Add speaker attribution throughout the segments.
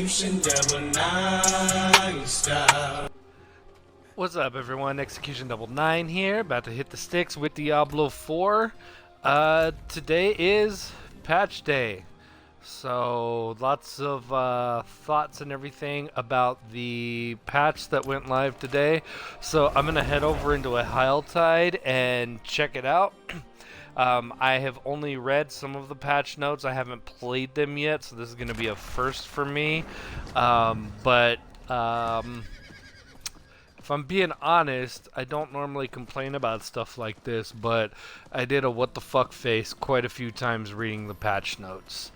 Speaker 1: Execution Double 9 style.
Speaker 2: What's up, everyone? Execution Double 9 here, about to hit the sticks with Diablo 4. Today is patch day, so lots of thoughts and everything about the patch that went live today. So I'm gonna head over into a Helltide and check it out. I have only read some of the patch notes. I haven't played them yet, so this is going to be a first for me. But if I'm being honest, I don't normally complain about stuff like this, but I did a what the fuck face quite a few times reading the patch notes.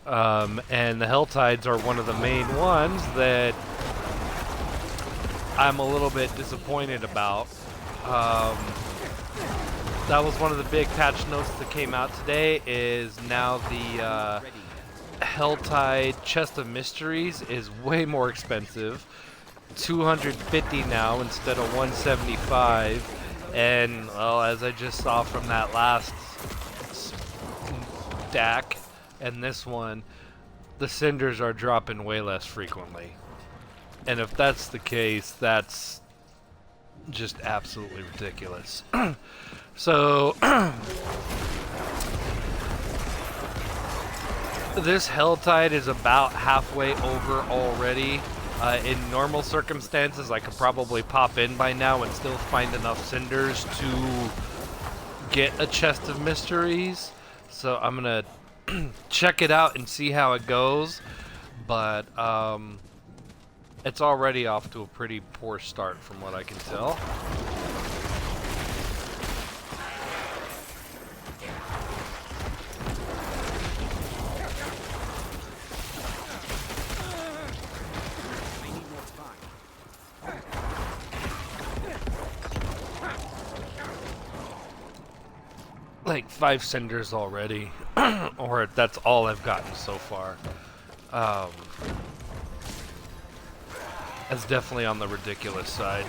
Speaker 2: And the Helltides are one of the main ones that I'm a little bit disappointed about. That was one of the big patch notes that came out today, is now the Helltide Chest of Mysteries is way more expensive. 250 now instead of 175. And, well, as I just saw from that last stack and this one, the cinders are dropping way less frequently. And if that's the case, that's just absolutely ridiculous. So, this Helltide is about halfway over already. In normal circumstances, I could probably pop in by now and still find enough cinders to get a chest of mysteries. So I'm gonna check it out and see how it goes. But it's already off to a pretty poor start from what I can tell. Like 5 cinders already, or that's all I've gotten so far. That's definitely on the ridiculous side.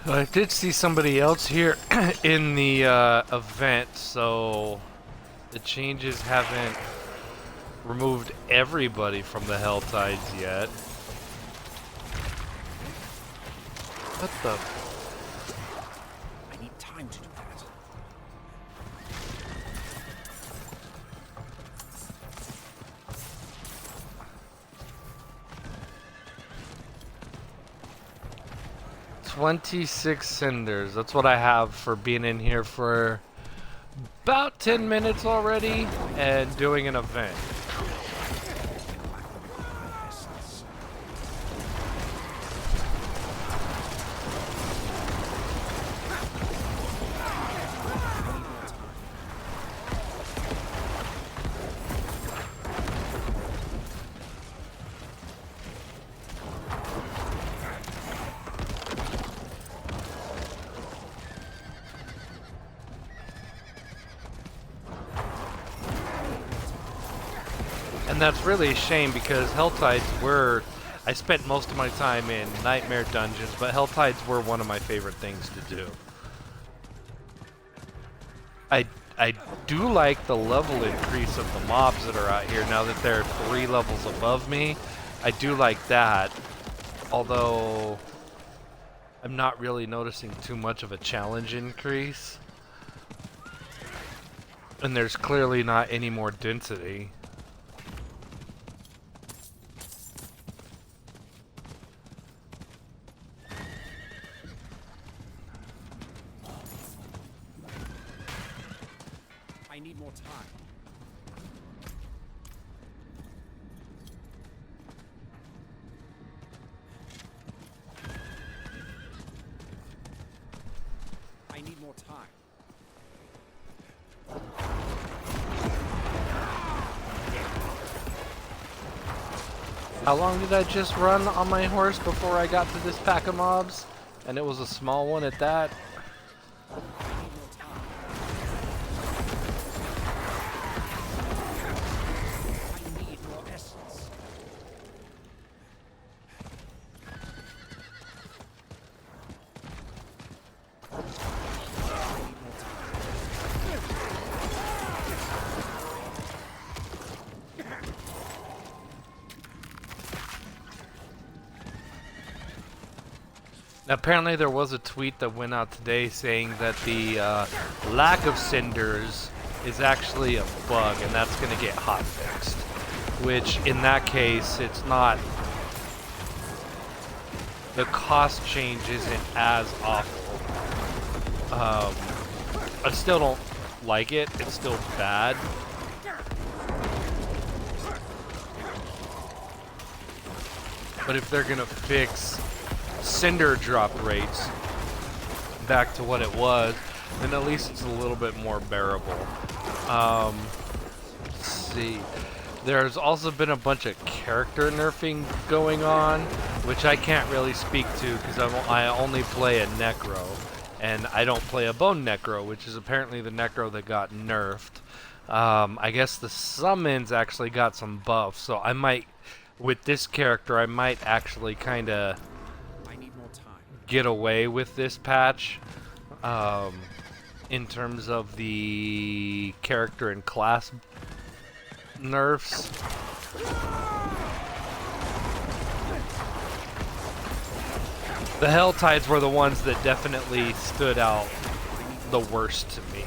Speaker 2: I did see somebody else here in the event, so the changes haven't removed everybody from the Helltides yet. What the?
Speaker 3: I need time to do that.
Speaker 2: $26 cinders. That's what I have for being in here for about 10 minutes already and doing an event. And that's really a shame because Helltides were... I spent most of my time in Nightmare Dungeons, but Helltides were one of my favorite things to do. I do like the level increase of the mobs that are out here now that they're 3 levels above me. I do like that, although I'm not really noticing too much of a challenge increase. And there's clearly not any more density.
Speaker 3: I need more time. I need more time.
Speaker 2: How long did I just run on my horse before I got to this pack of mobs? And it was a small one at that.
Speaker 3: I need more essence.
Speaker 2: Apparently there was a tweet that went out today saying that the lack of cinders is actually a bug and that's going to get hot fixed. Which in that case, it's not... the cost change isn't as awful. I still don't like it. It's still bad. But if they're going to fix cinder drop rates back to what it was, then at least it's a little bit more bearable. Let's see. There's also been a bunch of character nerfing going on, which I can't really speak to because I only play a Necro, and I don't play a Bone Necro, which is apparently the Necro that got nerfed. I guess the summons actually got some buffs, so I might, with this character, I might actually kind of get away with this patch in terms of the character and class nerfs. The Helltides were the ones that definitely stood out the worst to me.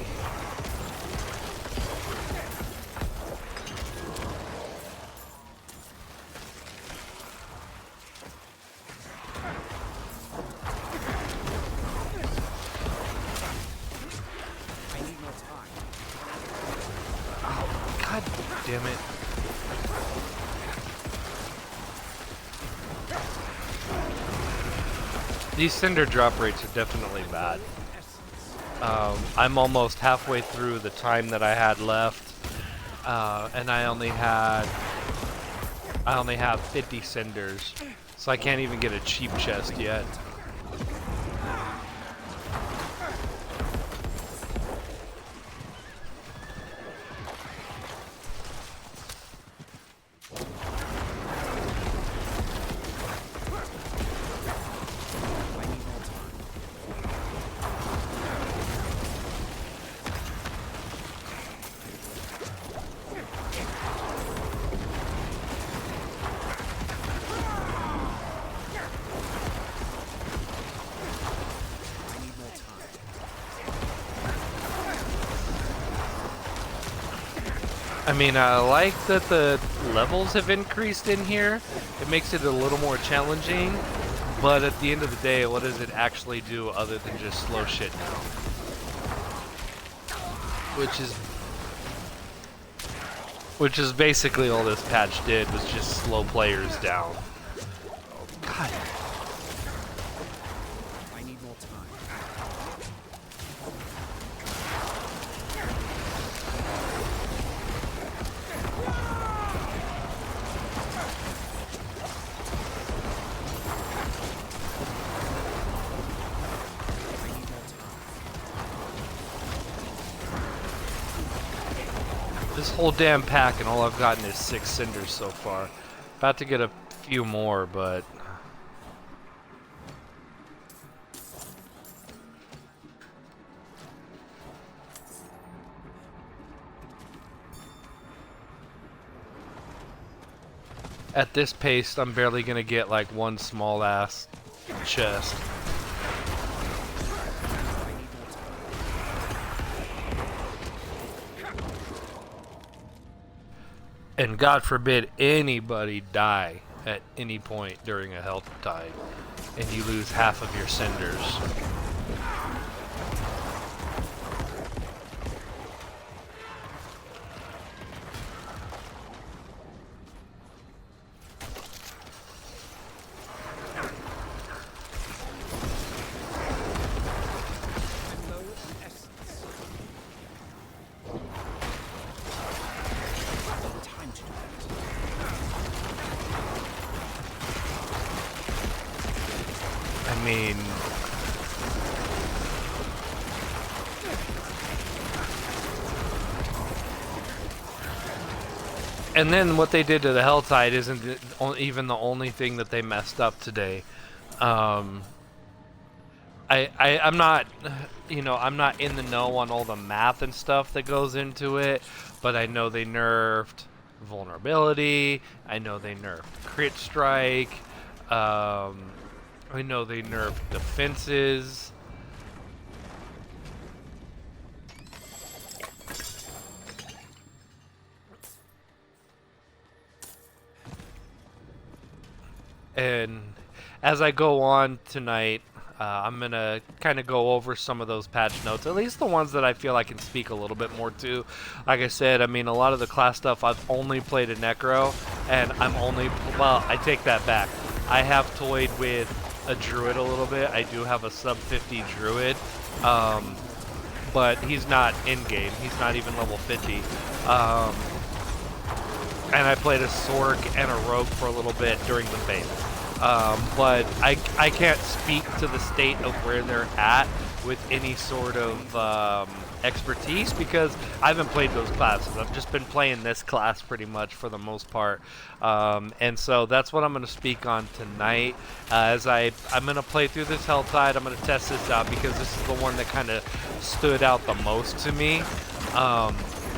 Speaker 2: God damn it. These cinder drop rates are definitely bad. I'm almost halfway through the time that I had left, and I only have 50 cinders, so I can't even get a cheap chest yet. I mean, I like that the levels have increased in here. It makes it a little more challenging, but at the end of the day, what does it actually do other than just slow shit down? Which is basically all this patch did, was just slow players down. Oh, God.
Speaker 3: I need more time.
Speaker 2: This whole damn pack, and all I've gotten is 6 cinders so far. About to get a few more, but... At this pace, I'm barely gonna get like one small ass chest. And God forbid anybody die at any point during a health tide, and you lose half of your cinders. I mean, and then what they did to the Helltide isn't even the only thing that they messed up today. I'm not, you know, I'm not in the know on all the math and stuff that goes into it, but I know they nerfed vulnerability. I know they nerfed crit strike. I know they nerfed defenses. And as I go on tonight, I'm going to kind of go over some of those patch notes, at least the ones that I feel I can speak a little bit more to. Like I said, I mean, a lot of the class stuff, I've only played a Necro, and well, I take that back. I have toyed with a Druid a little bit. I do have a sub 50 Druid, but he's not in-game. He's not even level 50. And I played a Sork and a Rogue for a little bit during the beta. But I can't speak to the state of where they're at with any sort of expertise because I haven't played those classes. I've just been playing this class pretty much for the most part. And so that's what I'm going to speak on tonight. I'm going to play through this Helltide. I'm going to test this out because this is the one that kind of stood out the most to me.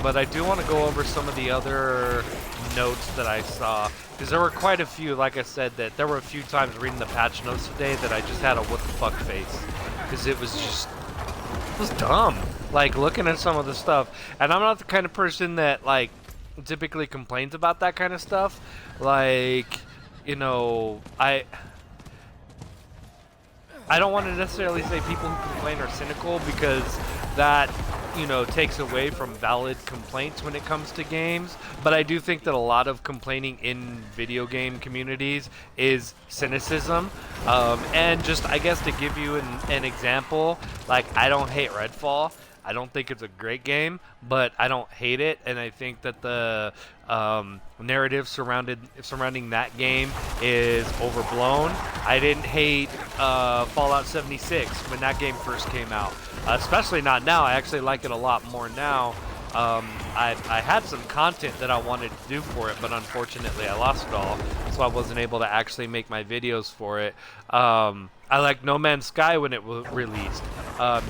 Speaker 2: But I do want to go over some of the other notes that I saw, because there were quite a few. Like I said, that there were a few times reading the patch notes today that I just had a what the fuck face, because it was dumb, like looking at some of the stuff. And I'm not the kind of person that like typically complains about that kind of stuff. Like, you know, I don't want to necessarily say people who complain are cynical, because that, you know, takes away from valid complaints when it comes to games. But I do think that a lot of complaining in video game communities is cynicism. And just, I guess, to give you an example, like, I don't hate Redfall. I don't think it's a great game, but I don't hate it, and I think that the narrative surrounding that game is overblown. I didn't hate Fallout 76 when that game first came out, especially not now. I actually like it a lot more now. I had some content that I wanted to do for it, but unfortunately I lost it all, so I wasn't able to actually make my videos for it. I liked No Man's Sky when it was released.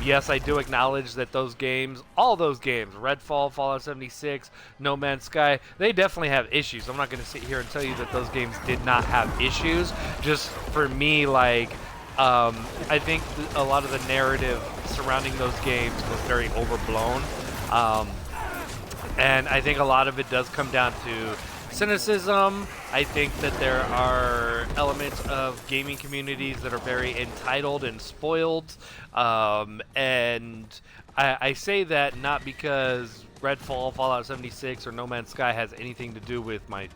Speaker 2: Yes, I do acknowledge that those games, all those games, Redfall, Fallout 76, No Man's Sky, they definitely have issues. I'm not going to sit here and tell you that those games did not have issues. Just for me, like, I think a lot of the narrative surrounding those games was very overblown. And I think a lot of it does come down to cynicism. I think that there are elements of gaming communities that are very entitled and spoiled. And I say that not because Redfall, Fallout 76, or No Man's Sky has anything to do with my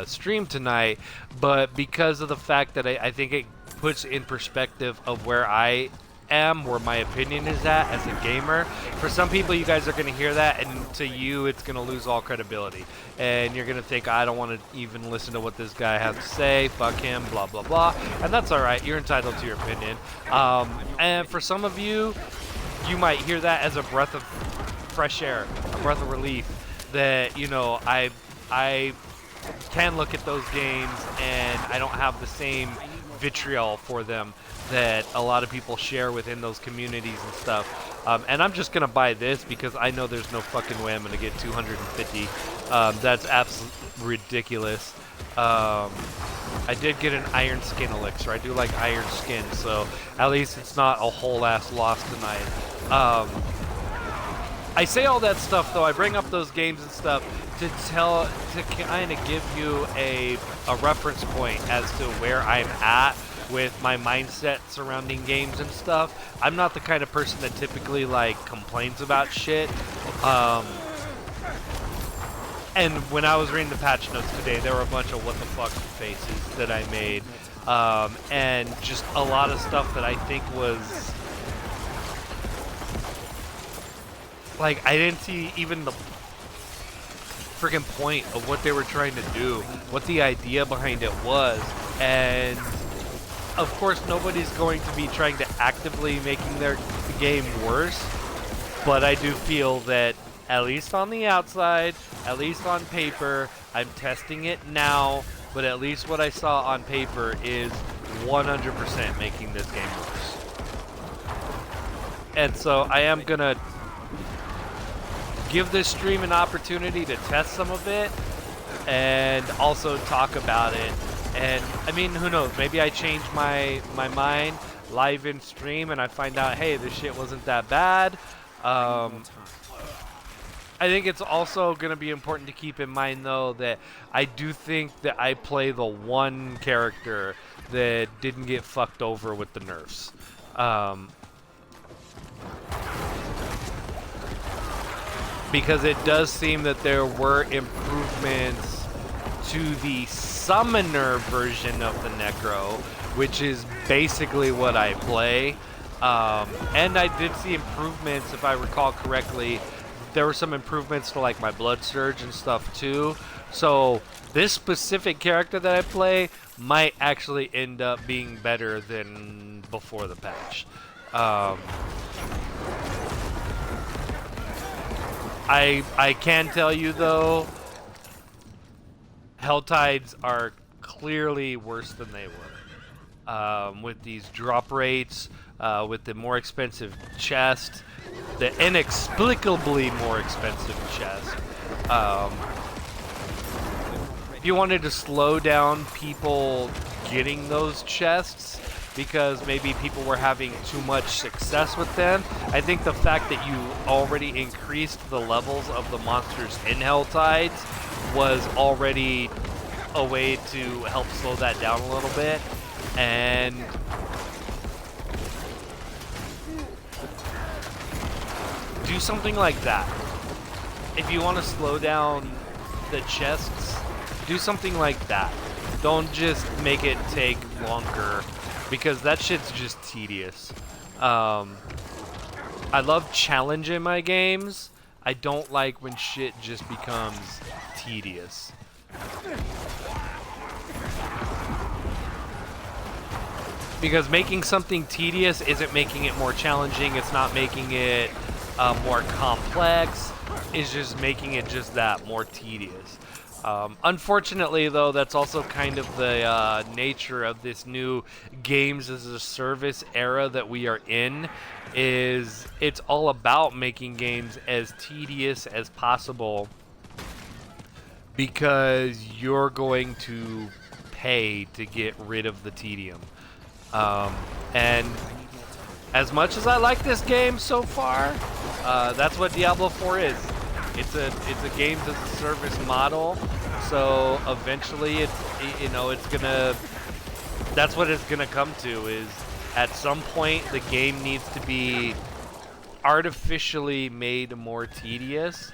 Speaker 2: stream tonight, but because of the fact that I think it puts in perspective of where I am, where my opinion is at as a gamer. For some people, you guys are going to hear that, and to you, it's going to lose all credibility. And you're going to think, I don't want to even listen to what this guy has to say, fuck him, blah, blah, blah. And that's all right. You're entitled to your opinion. And for some of you, you might hear that as a breath of fresh air, a breath of relief. that, you know, I can look at those games and I don't have the same vitriol for them that a lot of people share within those communities and stuff. And I'm just gonna buy this because I know there's no fucking way I'm gonna get 250. That's absolutely ridiculous. I did get an iron skin elixir. I do like iron skin, so at least it's not a whole ass loss tonight. I say all that stuff though. I bring up those games and stuff to kind of give you a reference point as to where I'm at with my mindset surrounding games and stuff. I'm not the kind of person that typically like complains about shit. And when I was reading the patch notes today, there were a bunch of what the fuck faces that I made, and just a lot of stuff that I think was like I didn't see even the freaking point of what they were trying to do, what the idea behind it was. And of course nobody's going to be trying to actively making their game worse, but I do feel that at least on the outside, at least on paper, I'm testing it now, but at least what I saw on paper is 100% making this game worse. And so I am gonna give this stream an opportunity to test some of it and also talk about it. And I mean, who knows, maybe I change my mind live in stream and I find out, hey, this shit wasn't that bad. I think it's also going to be important to keep in mind though that I do think that I play the one character that didn't get fucked over with the nerfs. Because it does seem that there were improvements to the summoner version of the Necro, which is basically what I play. And I did see improvements, if I recall correctly. There were some improvements to like my blood surge and stuff too. So this specific character that I play might actually end up being better than before the patch. I can tell you though, Helltides are clearly worse than they were. With these drop rates, with the more expensive chest, the inexplicably more expensive chest. If you wanted to slow down people getting those chests because maybe people were having too much success with them, I think the fact that you already increased the levels of the monsters in Helltides was already a way to help slow that down a little bit. And do something like that. If you want to slow down the chests, do something like that. Don't just make it take longer, because that shit's just tedious. I love challenge in my games. I don't like when shit just becomes tedious. Because making something tedious isn't making it more challenging, it's not making it more complex, it's just making it just that, more tedious. Unfortunately though, that's also kind of the nature of this new games as a service era that we are in, is it's all about making games as tedious as possible because you're going to pay to get rid of the tedium. And as much as I like this game so far, that's what Diablo 4 is. It's a games as a service model. So eventually, it's gonna. That's what it's gonna come to. Is at some point the game needs to be artificially made more tedious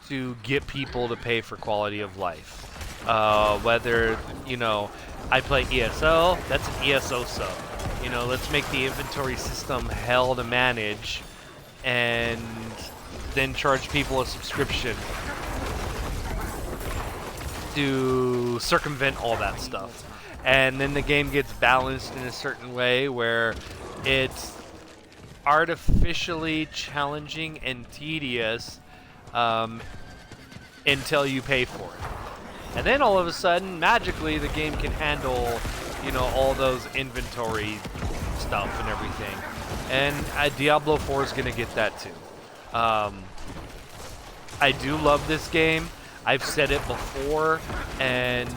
Speaker 2: to get people to pay for quality of life. Whether I play ESO, that's an ESO sub. Let's make the inventory system hell to manage and then charge people a subscription to circumvent all that stuff. And then the game gets balanced in a certain way where it's artificially challenging and tedious until you pay for it. And then all of a sudden, magically, the game can handle, all those inventory stuff and everything. And Diablo 4 is going to get that too. I do love this game. I've said it before, and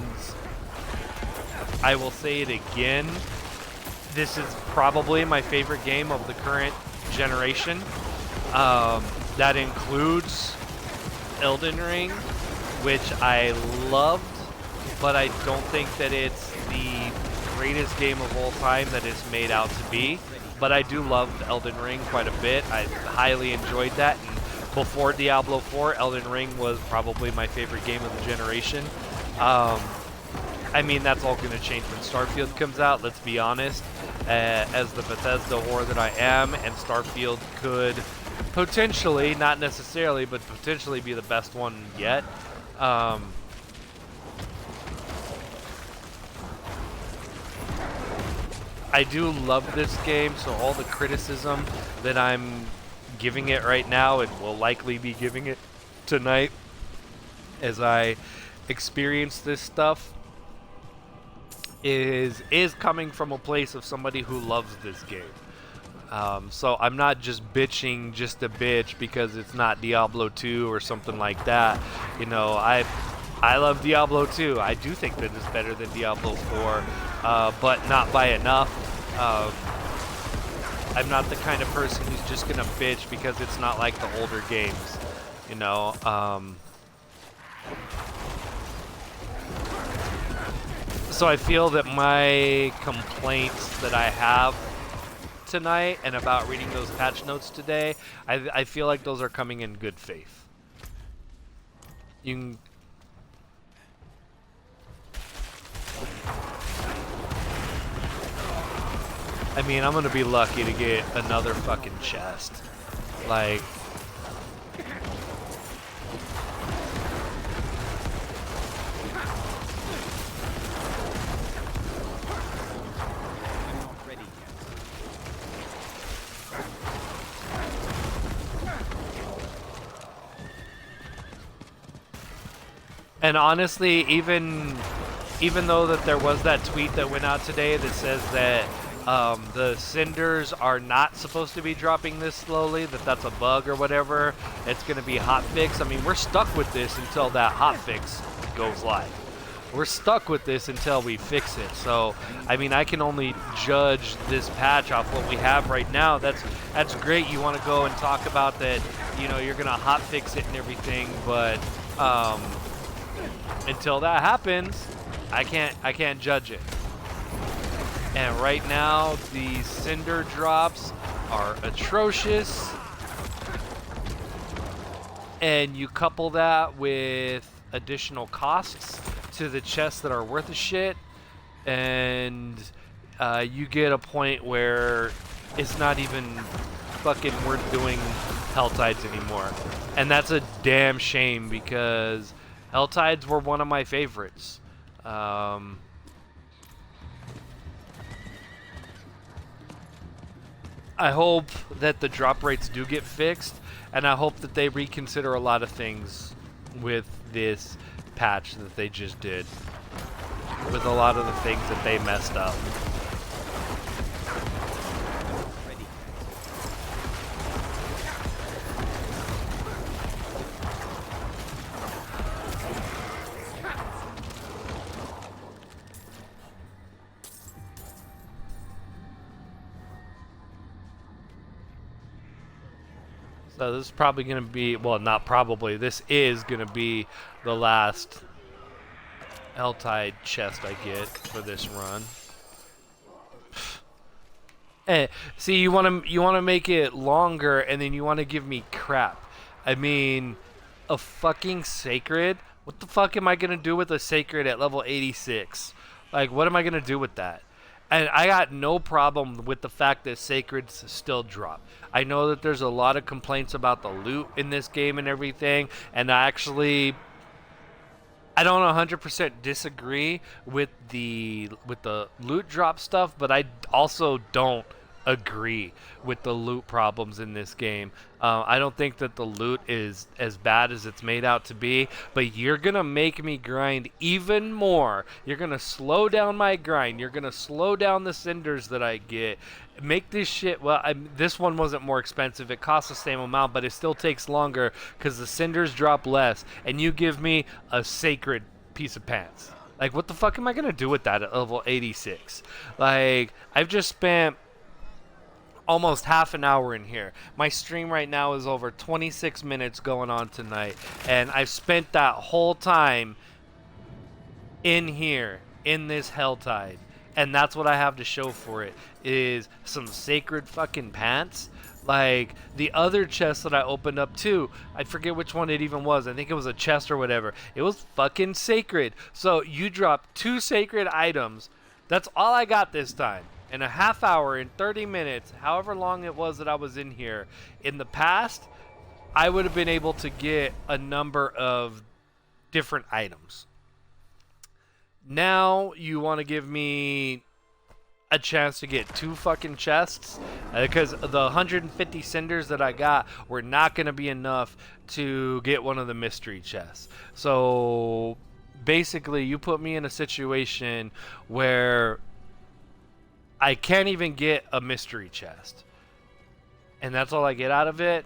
Speaker 2: I will say it again. This is probably my favorite game of the current generation. That includes Elden Ring, which I loved, but I don't think that it's the greatest game of all time that it's made out to be. But I do love Elden Ring quite a bit. I highly enjoyed that. And before Diablo 4, Elden Ring was probably my favorite game of the generation. I mean, that's all going to change when Starfield comes out, let's be honest. As the Bethesda whore that I am, and Starfield could potentially, not necessarily, but potentially be the best one yet. I do love this game, so all the criticism that I'm giving it right now, and will likely be giving it tonight as I experience this stuff, is coming from a place of somebody who loves this game. So I'm not just bitching just a bitch because it's not Diablo 2 or something like that. I love Diablo 2. I do think that it's better than Diablo 4, but not by enough. I'm not the kind of person who's just gonna bitch because it's not like the older games, So I feel that my complaints that I have tonight and about reading those patch notes today, I feel like those are coming in good faith. I mean, I'm gonna be lucky to get another fucking chest. Like, and honestly, even though that there was that tweet that went out today that says that the cinders are not supposed to be dropping this slowly, that's a bug or whatever, it's going to be hotfix. I mean, we're stuck with this until that hotfix goes live. We're stuck with this until we fix it. So, I mean, I can only judge this patch off what we have right now. That's great. You want to go and talk about that, you're going to hotfix it and everything, but until that happens, I can't judge it. And right now, the cinder drops are atrocious. And you couple that with additional costs to the chests that are worth a shit, and you get a point where it's not even fucking worth doing Helltides anymore. And that's a damn shame, because Helltides were one of my favorites. I hope that the drop rates do get fixed, and I hope that they reconsider a lot of things with this patch that they just did, with a lot of the things that they messed up. So this is probably going to be, well, not probably, this is going to be the last Helltide chest I get for this run. See, you want to make it longer, and then you want to give me crap. I mean, a fucking sacred? What the fuck am I going to do with a sacred at level 86? Like, what am I going to do with that? And I got no problem with the fact that sacreds still drop. I know that there's a lot of complaints about the loot in this game and everything, and I don't 100% disagree with the loot drop stuff, but I also don't agree with the loot problems in this game. I don't think that the loot is as bad as it's made out to be, but you're going to make me grind even more. You're going to slow down my grind. You're going to slow down the cinders that I get. Make this shit, well, this one wasn't more expensive. It costs the same amount, but it still takes longer because the cinders drop less, and you give me a sacred piece of pants. Like, what the fuck am I going to do with that at level 86? Like, I've just spent almost half an hour in here. My stream right now is over 26 minutes going on tonight, and I've spent that whole time in here, in this Helltide. And that's what I have to show for it, is some sacred fucking pants. Like, the other chest that I opened up too, I forget which one it even was. I think it was a chest or whatever. It was fucking sacred. So you drop 2 sacred items. That's all I got this time. In a half hour, in 30 minutes, however long it was that I was in here. In the past, I would have been able to get a number of different items. Now you want to give me a chance to get 2 fucking chests, because the 150 cinders that I got were not going to be enough to get one of the mystery chests. So basically you put me in a situation where I can't even get a mystery chest, and that's all I get out of it.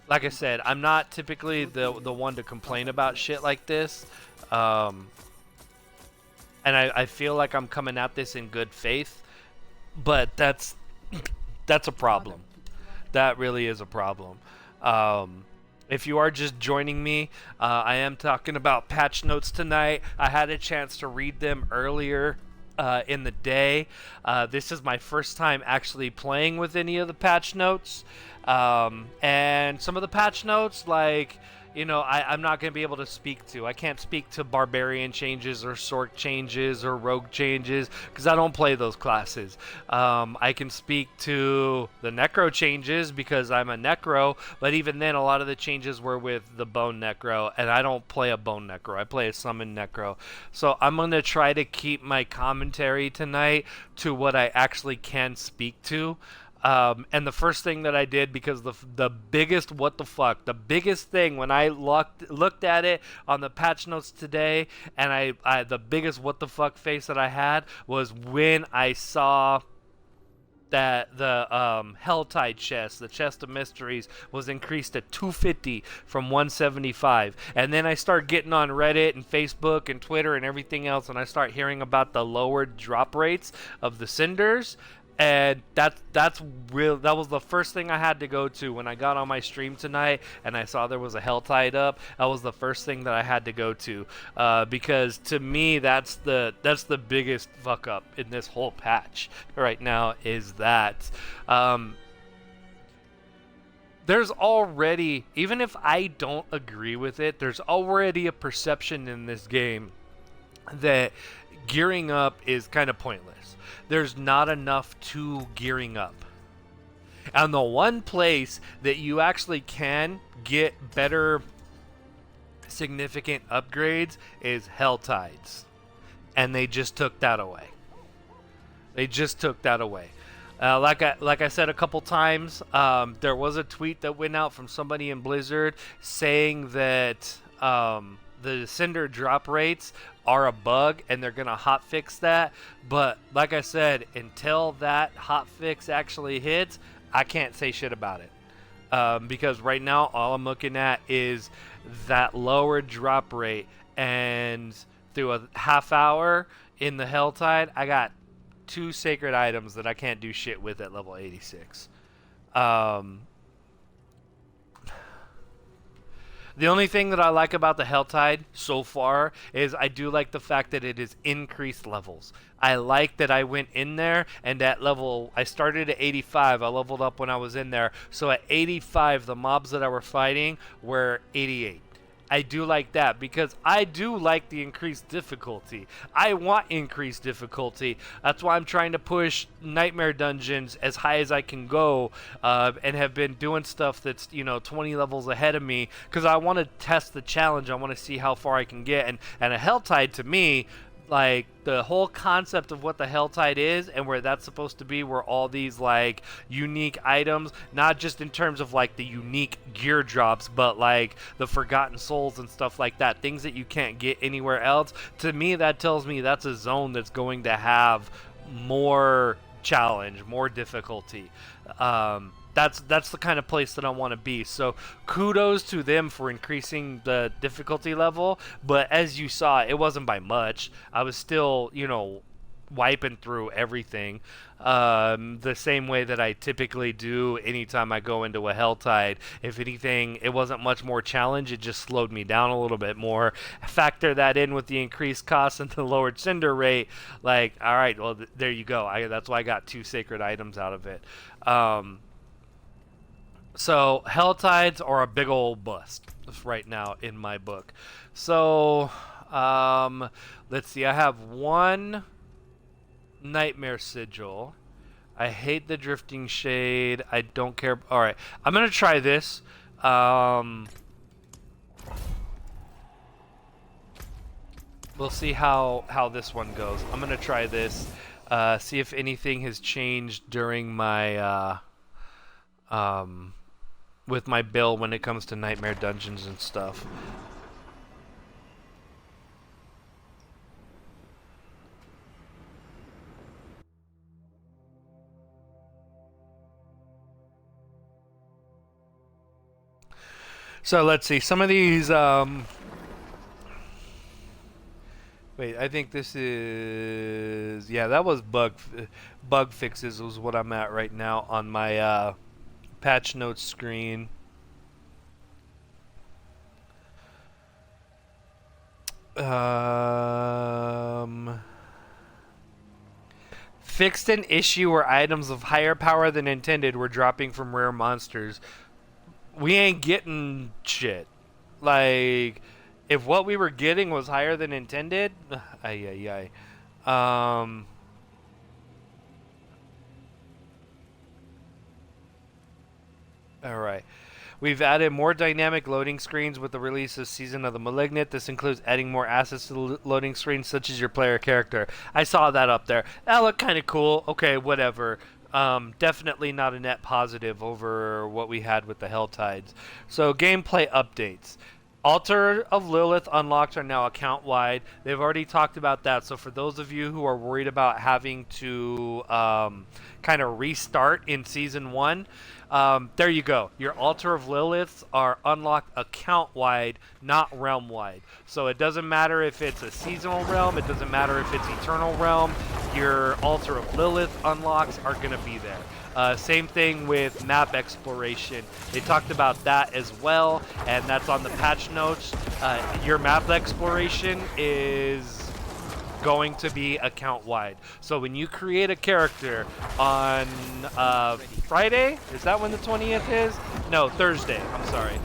Speaker 2: Like I said, I'm not typically the one to complain about shit like this. And I feel like I'm coming at this in good faith, but that's a problem. That really is a problem. If you are just joining me, I am talking about patch notes tonight. I had a chance to read them earlier in the day. This is my first time actually playing with any of the patch notes. And some of the patch notes, like, you know, I'm not going to be able to speak to. I can't speak to barbarian changes or sorc changes or rogue changes because I don't play those classes. I can speak to the necro changes because I'm a necro, but even then a lot of the changes were with the bone necro, and I don't play a bone necro. I play a summon necro. So I'm going to try to keep my commentary tonight to what I actually can speak to. And the first thing that I did, because the biggest what the fuck, the biggest thing when I looked at it on the patch notes today, and I the biggest what the fuck face that I had was when I saw that the Helltide chest, the chest of mysteries, was increased to 250 from 175. And then I start getting on Reddit and Facebook and Twitter and everything else, and I start hearing about the lowered drop rates of the cinders. And that's real. That was the first thing I had to go to when I got on my stream tonight and I saw there was a Helltide up. That was the first thing that I had to go to, because to me that's the biggest fuck up in this whole patch right now, is that there's already, even if I don't agree with it, there's already a perception in this game that gearing up is kind of pointless. There's not enough to gearing up. And the one place that you actually can get better significant upgrades is Helltides. And they just took that away. Like I said a couple times, there was a tweet that went out from somebody in Blizzard saying that the cinder drop rates are a bug and they're gonna hotfix that, but like I said, until that hotfix actually hits, I can't say shit about it, because right now all I'm looking at is that lower drop rate, and through a half hour in the Helltide I got 2 sacred items that I can't do shit with at level 86. The only thing that I like about the Helltide so far is I do like the fact that it is increased levels. I like that I went in there and at level, I started at 85, I leveled up when I was in there. So at 85, the mobs that I were fighting were 88. I do like that because I do like the increased difficulty. I want increased difficulty. That's why I'm trying to push Nightmare Dungeons as high as I can go, and have been doing stuff that's, 20 levels ahead of me, because I want to test the challenge. I want to see how far I can get. And a Helltide, to me, like the whole concept of what the Helltide is and where that's supposed to be, where all these like unique items, not just in terms of like the unique gear drops, but like the Forgotten Souls and stuff like that, things that you can't get anywhere else. To me, that tells me that's a zone that's going to have more challenge, more difficulty. That's the kind of place that I want to be. So kudos to them for increasing the difficulty level. But as you saw, it wasn't by much. I was still, wiping through everything the same way that I typically do anytime I go into a Helltide. If anything, it wasn't much more challenge. It just slowed me down a little bit more. Factor that in with the increased cost and the lowered cinder rate. Like, all right, well, there you go. That's why I got 2 sacred items out of it. So Helltides are a big old bust right now in my book. So let's see. I have 1 Nightmare Sigil. I hate the Drifting Shade. I don't care. All right, I'm gonna try this. We'll see how this one goes. I'm gonna try this. See if anything has changed during my with my build when it comes to Nightmare Dungeons and stuff. So let's see. Some of these wait, I think this is, yeah, that was bug fixes was what I'm at right now on my patch notes screen. Fixed an issue where items of higher power than intended were dropping from rare monsters. We ain't getting shit. Like, if what we were getting was higher than intended, Alright. We've added more dynamic loading screens with the release of Season of the Malignant. This includes adding more assets to the loading screen, such as your player character. I saw that up there. That looked kind of cool. Okay, whatever. Definitely not a net positive over what we had with the Helltides. So, gameplay updates. Altar of Lilith unlocks are now account-wide. They've already talked about that, so for those of you who are worried about having to kind of restart in Season 1, there you go. Your Altar of Liliths are unlocked account-wide, not realm-wide. So it doesn't matter if it's a seasonal realm, it doesn't matter if it's eternal realm, your Altar of Lilith unlocks are going to be there. Same thing with map exploration. They talked about that as well, and that's on the patch notes. Your map exploration is going to be account-wide. So when you create a character on Friday, is that when the 20th is? No, Thursday, I'm sorry.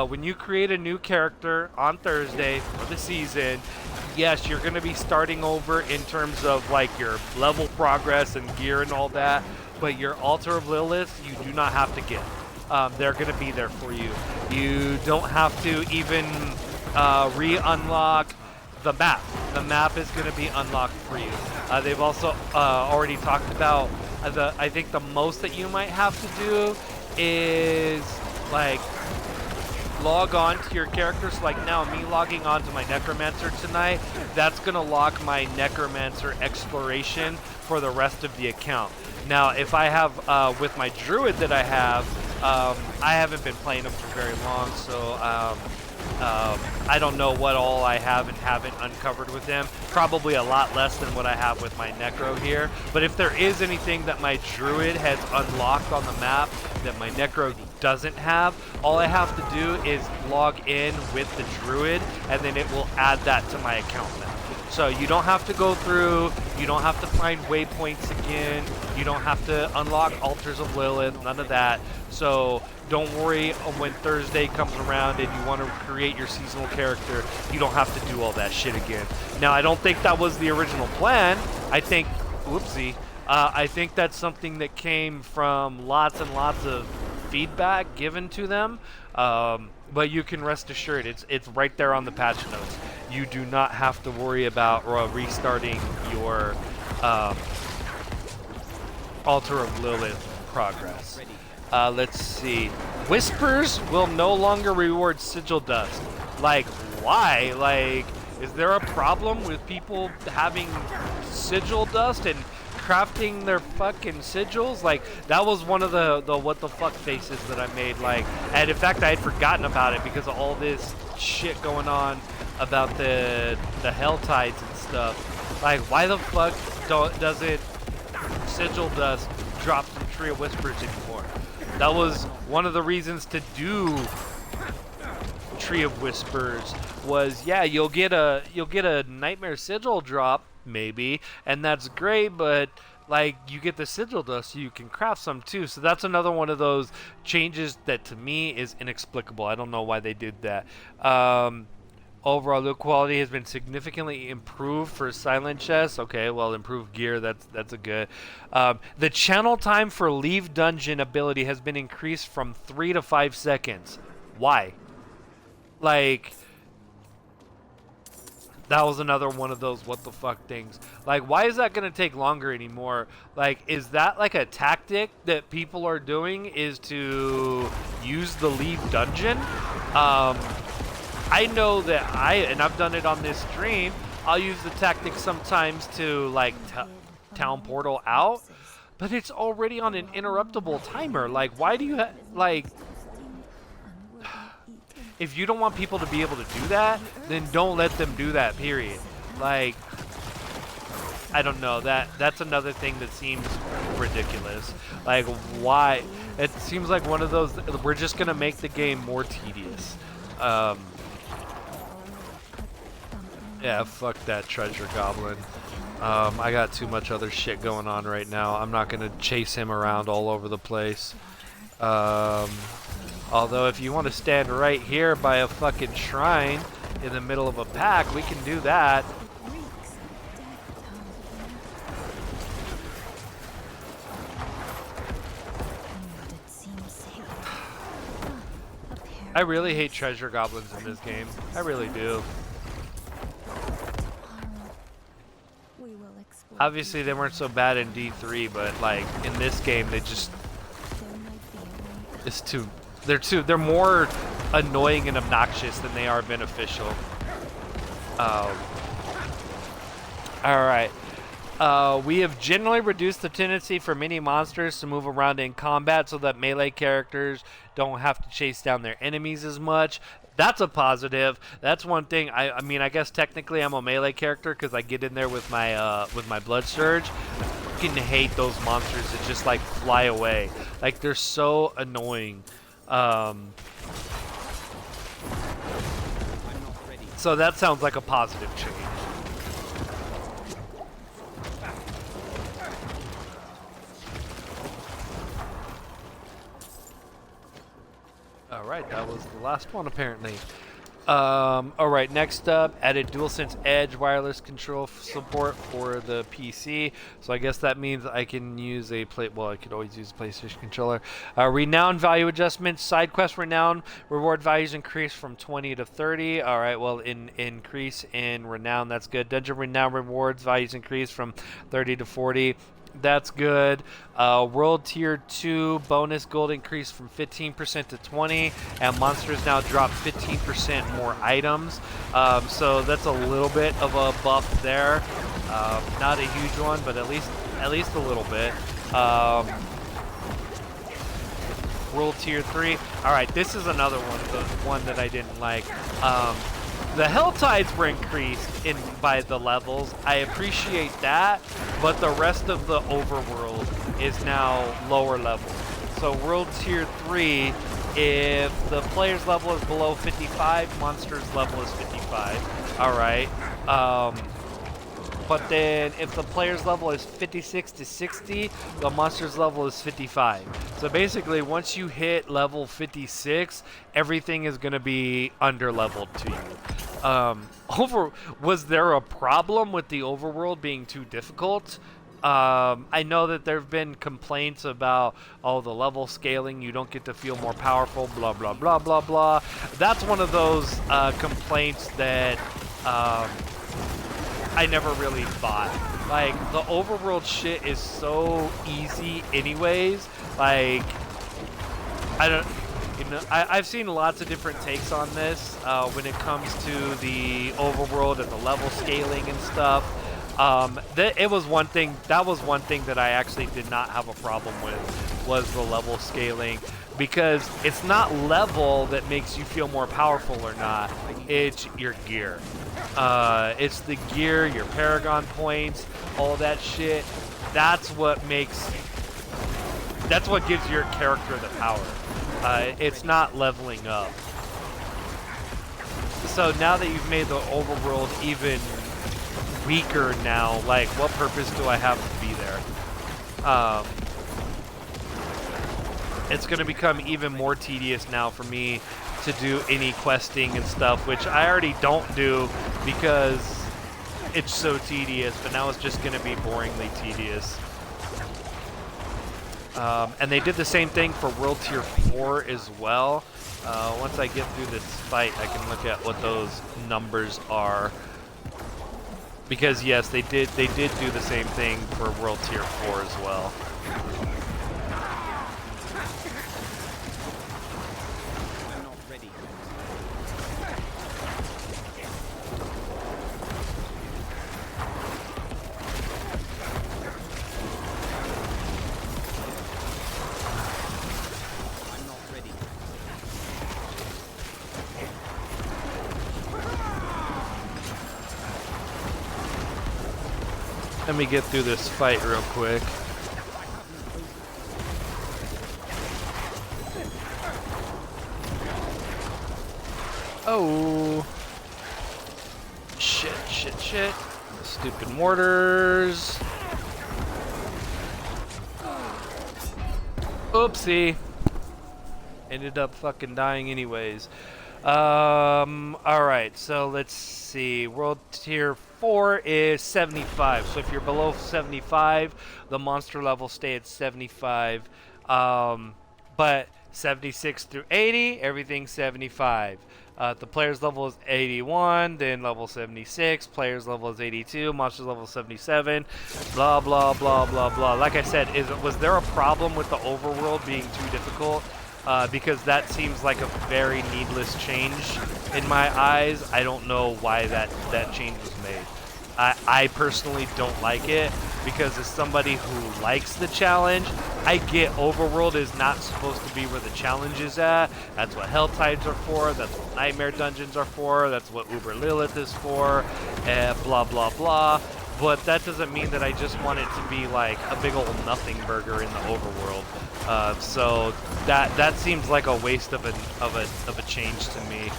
Speaker 2: When you create a new character on Thursday for the season, yes, you're going to be starting over in terms of like your level progress and gear and all that, but your Altar of Lilith, you do not have to get. They're going to be there for you. You don't have to even re-unlock the map. The map is going to be unlocked for you. They've also already talked about, I think the most that you might have to do is like log on to your character. So like now me logging on to my Necromancer tonight, that's going to lock my Necromancer exploration for the rest of the account. Now if I have, with my Druid that I haven't been playing him for very long, so I don't know what all I have and haven't uncovered with him. Probably a lot less than what I have with my Necro here. But if there is anything that my Druid has unlocked on the map that my Necro doesn't have, all I have to do is log in with the Druid, and then it will add that to my account now. So you don't have to go through, you don't have to find waypoints again, you don't have to unlock Altars of Lilith, none of that. So don't worry when Thursday comes around and you want to create your seasonal character, you don't have to do all that shit again. Now, I don't think that was the original plan. I think, whoopsie, I think that's something that came from lots and lots of feedback given to them. But you can rest assured, it's right there on the patch notes. you do not have to worry about restarting your Altar of Lilith progress. Let's see. Whispers will no longer reward sigil dust. Like, why? Like, is there a problem with people having sigil dust and crafting their fucking sigils? Like, that was one of the what the fuck faces that I made. Like, and in fact, I had forgotten about it because of all this shit going on about the hell tides and stuff. Like, why the fuck doesn't sigil dust drop from Tree of Whispers anymore? That was one of the reasons to do Tree of Whispers. Was, yeah, you'll get a Nightmare Sigil drop maybe, and that's great, but like, you get the sigil dust, so you can craft some too. So that's another one of those changes that to me is inexplicable. I don't know why they did that. Overall loot quality has been significantly improved for silent chests. Okay, well, improved gear, that's a good. The channel time for leave dungeon ability has been increased from 3 to 5 seconds. Why? Like, that was another one of those what the fuck things. Like, why is that gonna take longer anymore? Like, is that like a tactic that people are doing, is to use the leave dungeon? I know that and I've done it on this stream, I'll use the tactic sometimes to, like, town portal out, but it's already on an interruptible timer. Like, why do you like, if you don't want people to be able to do that, then don't let them do that, period. Like, I don't know, that's another thing that seems ridiculous. Like, why? It seems like one of those, we're just gonna make the game more tedious. Yeah, fuck that treasure goblin. I got too much other shit going on right now. I'm not gonna chase him around all over the place. Although if you want to stand right here by a fucking shrine in the middle of a pack, we can do that. I really hate treasure goblins in this game. I really do. Obviously they weren't so bad in D3, but like in this game they just, they're more annoying and obnoxious than they are beneficial. Alright. We have generally reduced the tendency for many monsters to move around in combat so that melee characters don't have to chase down their enemies as much. That's a positive. That's one thing. I mean, I guess technically I'm a melee character because I get in there with my blood surge. I fucking hate those monsters that just like fly away. Like, they're so annoying. So that sounds like a positive change. Alright, that was the last one apparently. Alright, next up, added DualSense Edge wireless control support for the PC. So I guess that means I can use I could always use a PlayStation controller. Renown value adjustments, side quest renown reward values increase from 20 to 30. Alright, well, increase in renown, that's good. Dungeon renown rewards values increase from 30 to 40. That's good. World Tier 2 bonus gold increase from 15% to 20, and monsters now drop 15% more items. So that's a little bit of a buff there. Not a huge one, but at least a little bit. World Tier 3. All right, this is another one that I didn't like. The hell tides were increased by the levels. I appreciate that, but the rest of the overworld is now lower level. So World Tier 3, if the player's level is below 55, monster's level is 55. Alright. But then if the player's level is 56 to 60, the monster's level is 55. So basically, once you hit level 56, everything is going to be under-leveled to you. Was there a problem with the overworld being too difficult? I know that there have been complaints about, oh, the level scaling, you don't get to feel more powerful, blah, blah, blah, blah, blah. That's one of those complaints that I never really bought. Like, the overworld shit is so easy anyways. Like, I don't, you know, I've seen lots of different takes on this when it comes to the overworld and the level scaling and stuff. That was one thing that I actually did not have a problem with, was the level scaling, because it's not level that makes you feel more powerful or not, it's your gear. It's the gear, your Paragon points, all that shit. That's what gives your character the power. It's not leveling up. So now that you've made the overworld even weaker now, like, what purpose do I have to be there? It's going to become even more tedious now for me to do any questing and stuff, which I already don't do because it's so tedious, but now it's just going to be boringly tedious. And they did the same thing for World Tier 4 as well. Once I get through this fight, I can look at what those numbers are. Because yes, they did do the same thing for World Tier 4 as well.
Speaker 3: I'm not ready. I'm not ready.
Speaker 2: Let me get through this fight real quick. Oh. Shit. Stupid mortars. Oopsie. Ended up fucking dying anyways. Alright, so let's see. World Tier 4 is 75. So if you're below 75, the monster level stay at 75. But 76 through 80, everything's 75. The player's level is 81, then level 76, player's level is 82, monster's level 77, blah, blah, blah, blah, blah. Like I said, was there a problem with the overworld being too difficult? Because that seems like a very needless change in my eyes. I don't know why that change was made. I personally don't like it, because as somebody who likes the challenge, I get overworld is not supposed to be where the challenge is at. That's what Hell Tides are for, that's what Nightmare Dungeons are for, that's what Uber Lilith is for, blah blah blah. But that doesn't mean that I just want it to be like a big old nothing burger in the overworld. So that seems like a waste of a change to me.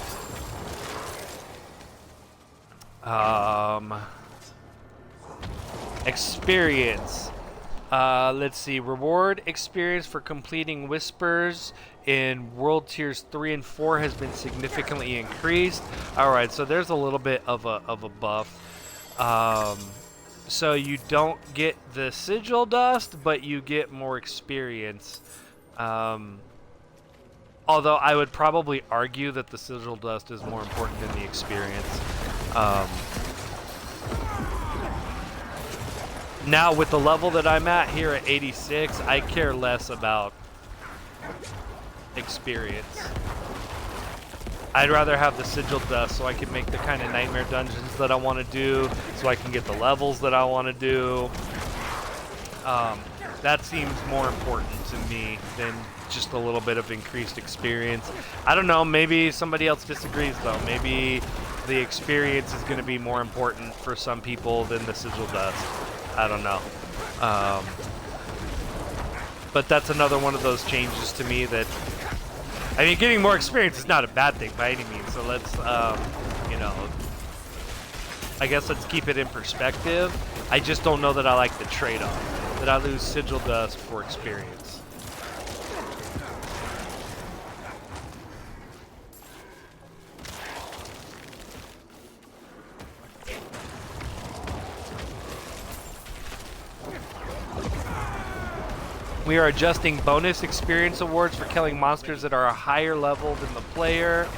Speaker 2: Experience. Let's see. Reward experience for completing Whispers in World Tiers 3 and 4 has been significantly increased. Alright, so there's a little bit of a buff. So you don't get the Sigil Dust, but you get more experience. Although I would probably argue that the Sigil Dust is more important than the experience. Now, with the level that I'm at here at 86, I care less about experience. I'd rather have the Sigil Dust so I can make the kind of Nightmare Dungeons that I want to do, so I can get the levels that I want to do. That seems more important to me than just a little bit of increased experience. I don't know, maybe somebody else disagrees though. Maybe the experience is going to be more important for some people than the Sigil Dust. I don't know. But that's another one of those changes to me that, I mean, getting more experience is not a bad thing by any means. So let's, you know, I guess let's keep it in perspective. I just don't know that I like the trade-off, that I lose Sigil Dust for experience. We are adjusting bonus experience awards for killing monsters that are a higher level than the player.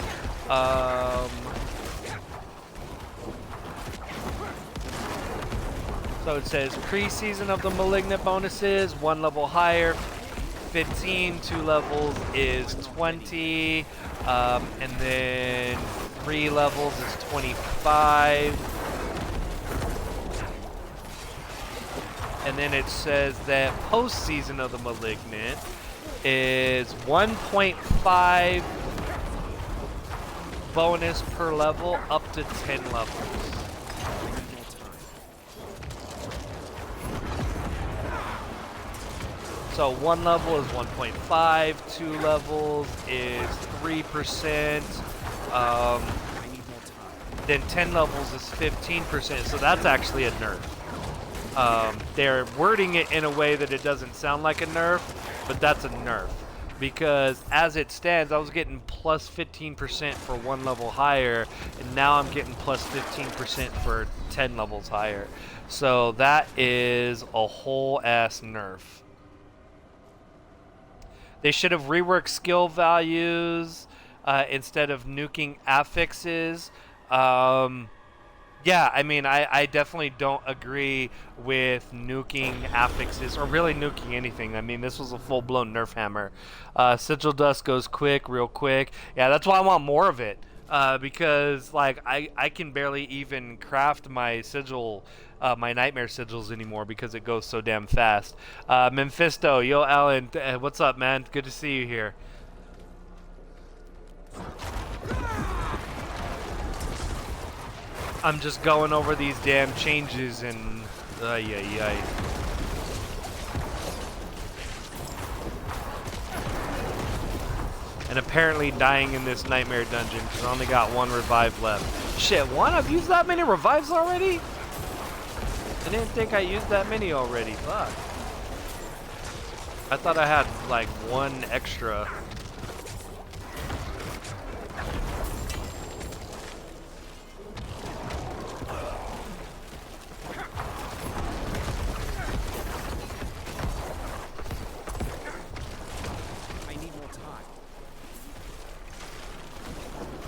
Speaker 2: So it says preseason of the Malignant bonuses, 1 level higher, 15, 2 levels is 20, and then 3 levels is 25. And then it says that postseason of the Malignant is 1.5 bonus per level up to 10 levels. So 1 level is 1.5, 2 levels is 3%, then 10 levels is 15%, so that's actually a nerf. They're wording it in a way that it doesn't sound like a nerf, but that's a nerf. Because as it stands, I was getting plus 15% for 1 level higher, and now I'm getting plus 15% for 10 levels higher. So that is a whole ass nerf. They should have reworked skill values instead of nuking affixes. Yeah, I mean, I definitely don't agree with nuking affixes, or really nuking anything. I mean, this was a full-blown nerf hammer. Sigil dust goes quick, real quick. Yeah, that's why I want more of it. Because, like, I can barely even craft my sigil, my nightmare sigils anymore because it goes so damn fast. Mephisto, yo, Alan, what's up, man? Good to see you here. I'm just going over these damn changes and and apparently dying in this nightmare dungeon because I only got 1 revive left. Shit, 1? I've used that many revives already? I didn't think I used that many already. Fuck. I thought I had like 1 extra.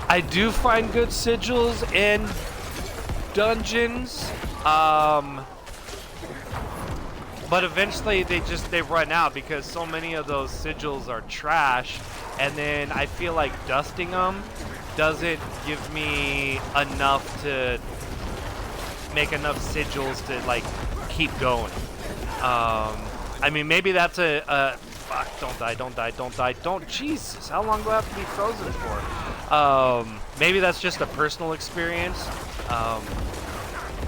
Speaker 2: I do find good sigils in dungeons, but eventually they run out because so many of those sigils are trash, and then I feel like dusting them doesn't give me enough to make enough sigils to like keep going. I mean, maybe that's a fuck, don't die, Jesus, how long do I have to be frozen for? Maybe that's just a personal experience,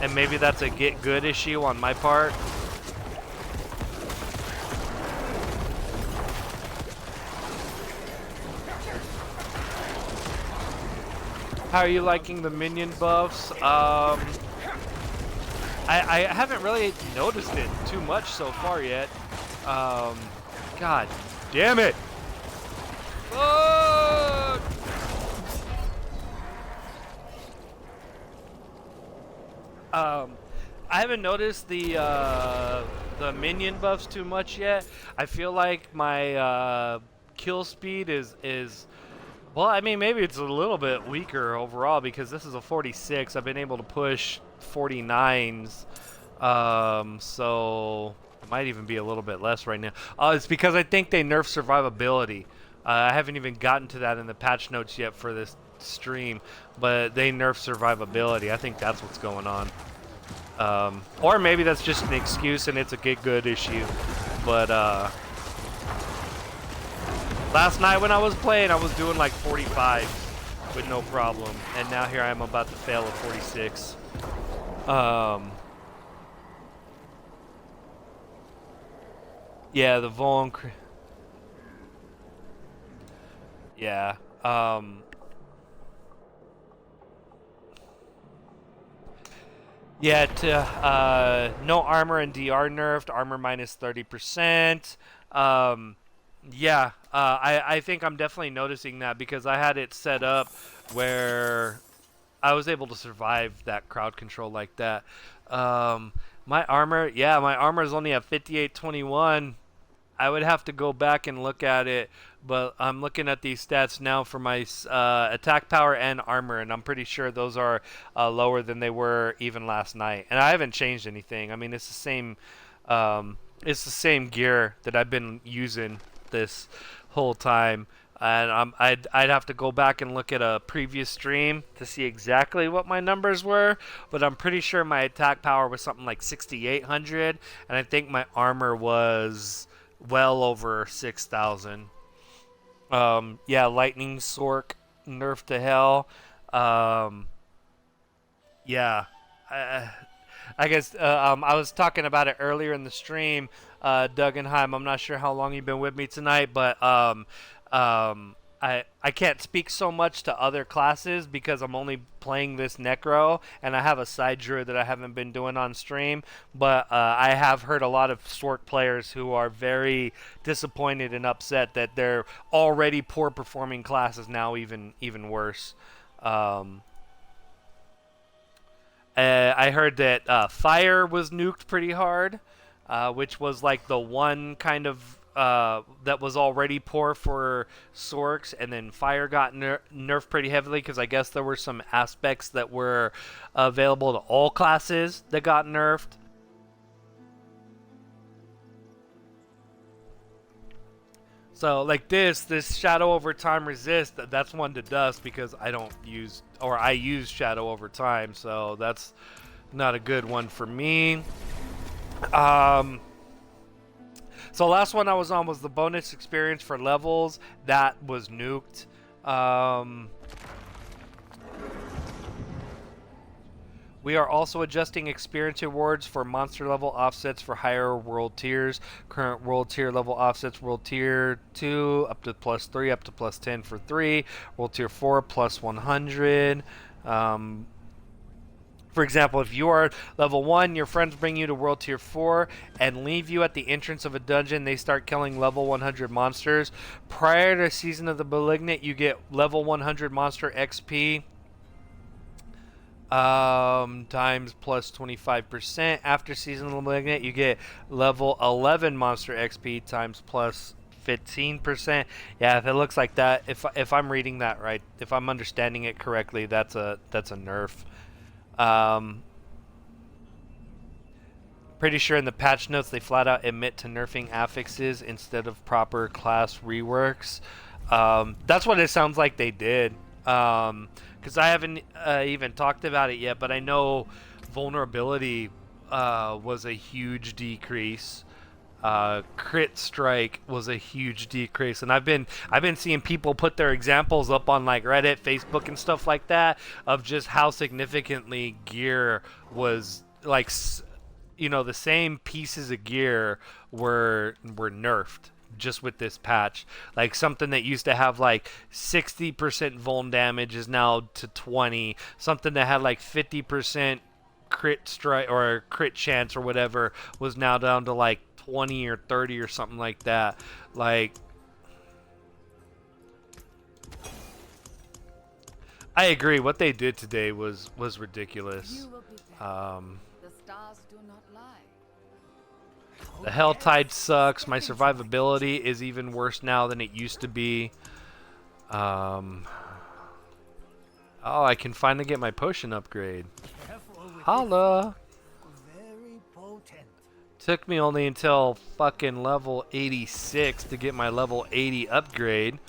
Speaker 2: and maybe that's a get good issue on my part. How are you liking the minion buffs? I haven't really noticed it too much so far yet. God damn it! Fuck! I haven't noticed the minion buffs too much yet. I feel like my kill speed is well, I mean, maybe it's a little bit weaker overall because this is a 46. I've been able to push 49s, so it might even be a little bit less right now. It's because I think they nerf survivability. I haven't even gotten to that in the patch notes yet for this stream, but they nerf survivability. I think that's what's going on. Or maybe that's just an excuse and it's a get good issue, but last night when I was playing, I was doing like 45 with no problem, and now here I am about to fail at 46. Yeah, the Vaughn. Yeah. Yeah, no armor and DR nerfed, armor minus 30%. Yeah, I think I'm definitely noticing that because I had it set up where I was able to survive that crowd control like that. My armor, yeah, my armor is only at 5821. I would have to go back and look at it, but I'm looking at these stats now for my attack power and armor, and I'm pretty sure those are lower than they were even last night. And I haven't changed anything. I mean, it's the same gear that I've been using this whole time. And I'd have to go back and look at a previous stream to see exactly what my numbers were, but I'm pretty sure my attack power was something like 6,800, and I think my armor was well over 6,000. Yeah, Lightning Sork, nerf to hell. Yeah, I guess I was talking about it earlier in the stream, Duggenheim. I'm not sure how long you've been with me tonight, but I can't speak so much to other classes because I'm only playing this Necro, and I have a side druid that I haven't been doing on stream. But I have heard a lot of Sork players who are very disappointed and upset that their already poor performing class is now even worse. I heard that Fire was nuked pretty hard, which was like the one kind of that was already poor for Sorks, and then Fire got nerfed pretty heavily because I guess there were some aspects that were available to all classes that got nerfed. So like this Shadow over Time resist, that's one to dust because I don't use, or I use Shadow over Time, so that's not a good one for me. So last one I was on was the bonus experience for levels. That was nuked. We are also adjusting experience rewards for monster level offsets for higher world tiers. Current world tier level offsets: world tier 2 up to +3, up to +10 for 3. World tier 4 +100. For example, if you are level 1, your friends bring you to World Tier 4 and leave you at the entrance of a dungeon. They start killing level 100 monsters. Prior to Season of the Malignant, you get level 100 monster XP times +25%. After Season of the Malignant, you get level 11 monster XP times +15%. Yeah, if it looks like that, if I'm reading that right, if I'm understanding it correctly, that's a nerf. Pretty sure in the patch notes they flat out admit to nerfing affixes instead of proper class reworks. That's what it sounds like they did. Because I haven't even talked about it yet, but I know vulnerability was a huge decrease. Crit strike was a huge decrease, and I've been seeing people put their examples up on like Reddit, Facebook, and stuff like that of just how significantly gear was like, you know, the same pieces of gear were nerfed just with this patch. Like something that used to have like 60% vuln damage is now to 20. Something that had like 50% crit strike or crit chance or whatever was now down to like 20 or 30 or something like that. Like, I agree. What they did today was ridiculous.
Speaker 4: The stars do not lie.
Speaker 2: The Helltide sucks. My survivability is even worse now than it used to be. Oh, I can finally get my potion upgrade. Holla! Took me only until fucking level 86 to get my level 80 upgrade.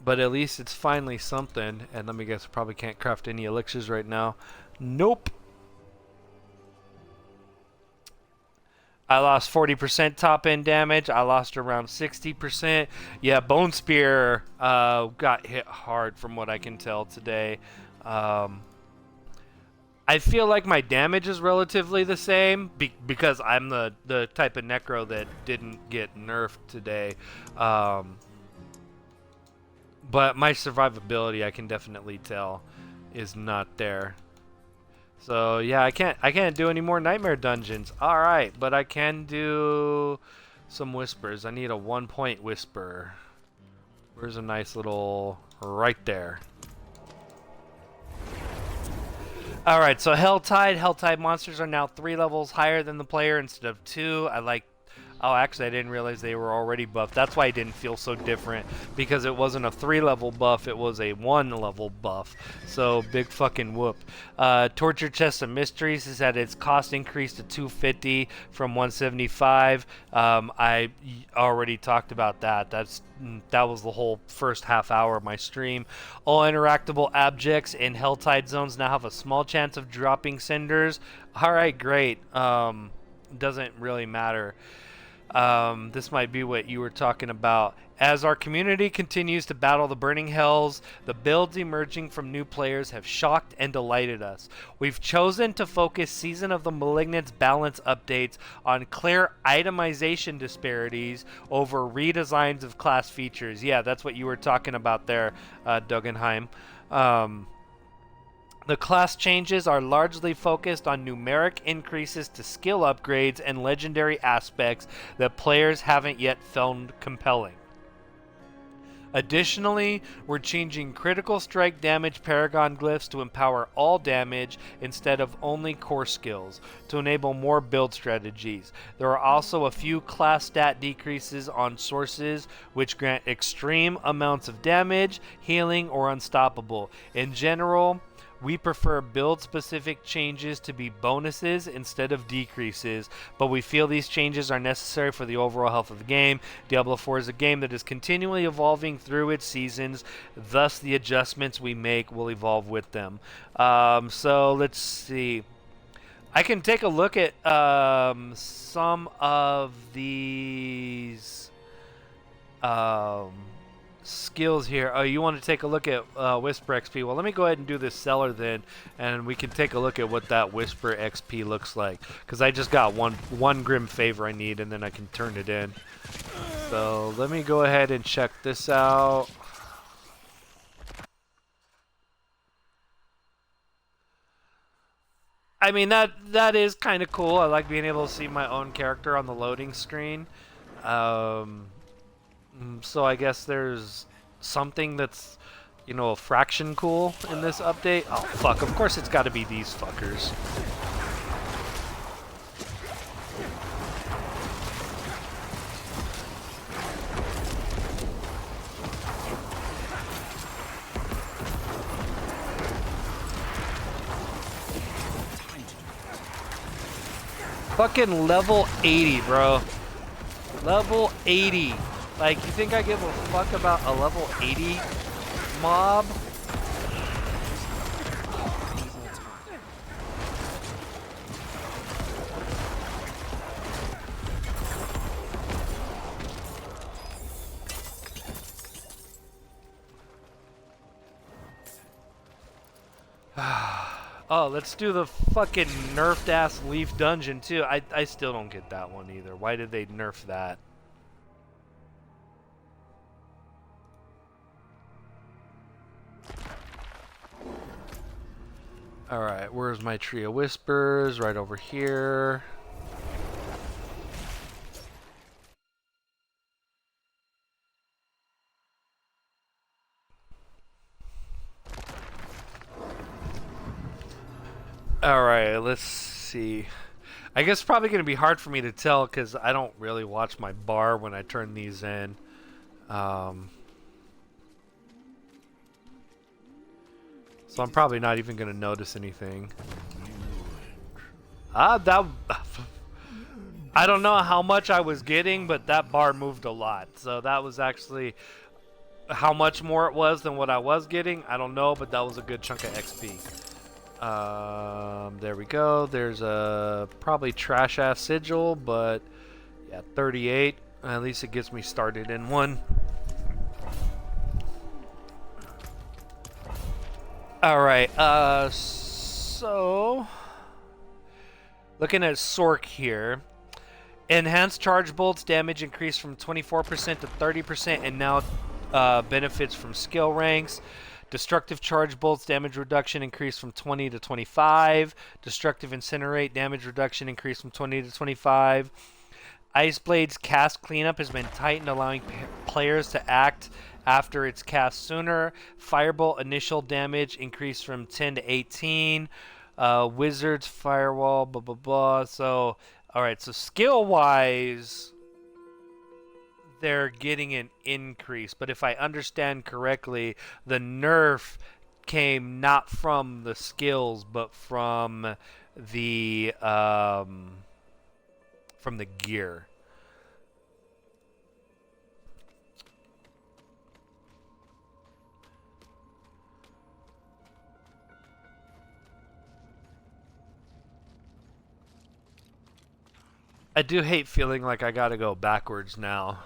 Speaker 2: But at least it's finally something. And let me guess, I probably can't craft any elixirs right now. Nope. I lost 40% top end damage. I lost around 60%. Yeah, Bone Spear got hit hard from what I can tell today. I feel like my damage is relatively the same because I'm the type of Necro that didn't get nerfed today. But my survivability, I can definitely tell, is not there. So yeah, I can't do any more nightmare dungeons. All right, but I can do some whispers. I need a 1-point whisper. Where's a nice little right there? All right, so Helltide monsters are now 3 levels higher than the player instead of 2. I like Oh, actually, I didn't realize they were already buffed. That's why it didn't feel so different, because it wasn't a 3-level buff, it was a 1-level buff. So, big fucking whoop. Torture Chest of Mysteries has had its cost increased to $250 from $175. I already talked about that. That was the whole first half hour of my stream. All interactable objects in Helltide zones now have a small chance of dropping cinders. Alright, great. Doesn't really matter. This might be what you were talking about. As our community continues to battle the burning hells, the builds emerging from new players have shocked and delighted us. We've chosen to focus Season of the Malignant's balance updates on clear itemization disparities over redesigns of class features. Yeah, that's what you were talking about there, Duggenheim. The class changes are largely focused on numeric increases to skill upgrades and legendary aspects that players haven't yet found compelling. Additionally, we're changing critical strike damage paragon glyphs to empower all damage instead of only core skills, to enable more build strategies. There are also a few class stat decreases on sources which grant extreme amounts of damage, healing, or unstoppable. In general, we prefer build-specific changes to be bonuses instead of decreases, but we feel these changes are necessary for the overall health of the game. Diablo 4 is a game that is continually evolving through its seasons, thus the adjustments we make will evolve with them. So let's see. I can take a look at some of these skills here. Oh, you want to take a look at Whisper XP? Well, let me go ahead and do this seller then, and we can take a look at what that Whisper XP looks like, because I just got one Grim Favor I need, and then I can turn it in. So let me go ahead and check this out. I mean, that is kind of cool. I like being able to see my own character on the loading screen. So I guess there's something that's, you know, a fraction cool in this update. Oh, fuck. Of course it's got to be these fuckers. Fucking level 80, bro. Level 80. Like, you think I give a fuck about a level 80 mob? Oh, let's do the fucking nerfed ass Leaf Dungeon too. I still don't get that one either. Why did they nerf that? Alright, where's my Tree of Whispers? Right over here. Alright, let's see. I guess it's probably going to be hard for me to tell because I don't really watch my bar when I turn these in. So I'm probably not even going to notice anything. I don't know how much I was getting, but that bar moved a lot. So that was actually how much more it was than what I was getting. I don't know, but that was a good chunk of XP. There we go. There's a probably trash ass sigil, but yeah, 38. At least it gets me started in one. Alright, so looking at Sork here. Enhanced charge bolts damage increased from 24% to 30% and now benefits from skill ranks. Destructive charge bolts damage reduction increased from 20 to 25. Destructive incinerate damage reduction increased from 20 to 25. Ice Blade's cast cleanup has been tightened, allowing players to act after it's cast sooner. Firebolt initial damage increased from 10 to 18. Wizard's firewall, blah blah blah. So, all right. So skill wise, they're getting an increase. But if I understand correctly, the nerf came not from the skills, but from the gear. I do hate feeling like I gotta go backwards now.